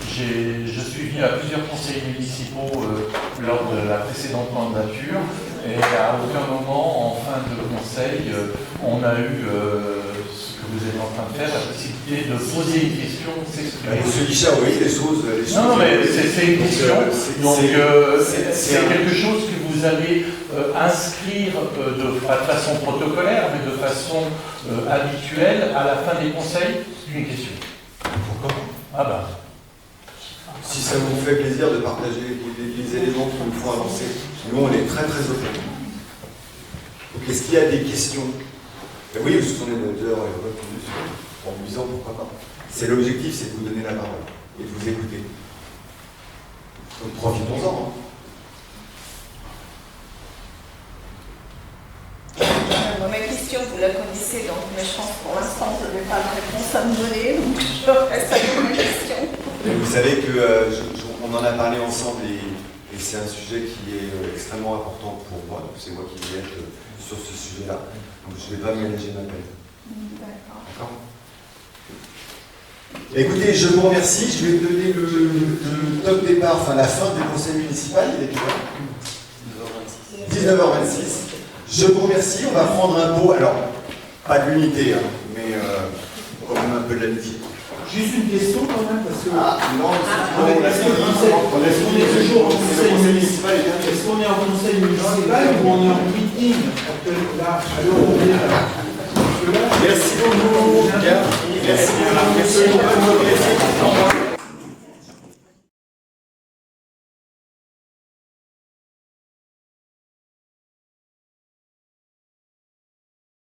je suis venu à plusieurs conseils municipaux lors de la précédente mandature, et à aucun moment, en fin de conseil, on a eu ce que vous êtes en train de faire, la possibilité de poser une question, s'exprimer. Monsieur Guichard, oui, les choses. Non, mais c'est une question. Donc, c'est quelque chose que vous allez inscrire de façon protocolaire, mais de façon habituelle à la fin des conseils. C'est une question. Pourquoi? Ah ben. Si ça vous fait plaisir de partager les éléments qui nous font avancer, nous on est très très open. Donc est-ce qu'il y a des questions? Oui, ce sont les moteurs en vous disant pourquoi pas. C'est l'objectif, c'est de vous donner la parole et de vous écouter. Donc profitons-en. Ma question, vous la connaissez, donc, mais je pense que pour l'instant, je n'ai pas de réponse à me donner, donc je reste avec ma question. Et vous savez que on en a parlé ensemble et c'est un sujet qui est extrêmement important pour moi. C'est moi qui vais être sur ce sujet-là. Donc je ne vais pas ménager ma peine. D'accord. Écoutez, je vous remercie. Je vais vous donner le top départ, enfin la fin du conseil municipal. Il est quelle heure? 19h26. Je vous remercie. On va prendre un pot. Alors, pas de l'unité, hein, mais quand même un peu de l'amitié. Juste une question quand même, parce que... Est-ce qu'on est toujours en conseil municipal? Est-ce qu'on est en conseil municipal ou on est en meeting? Merci beaucoup. Merci.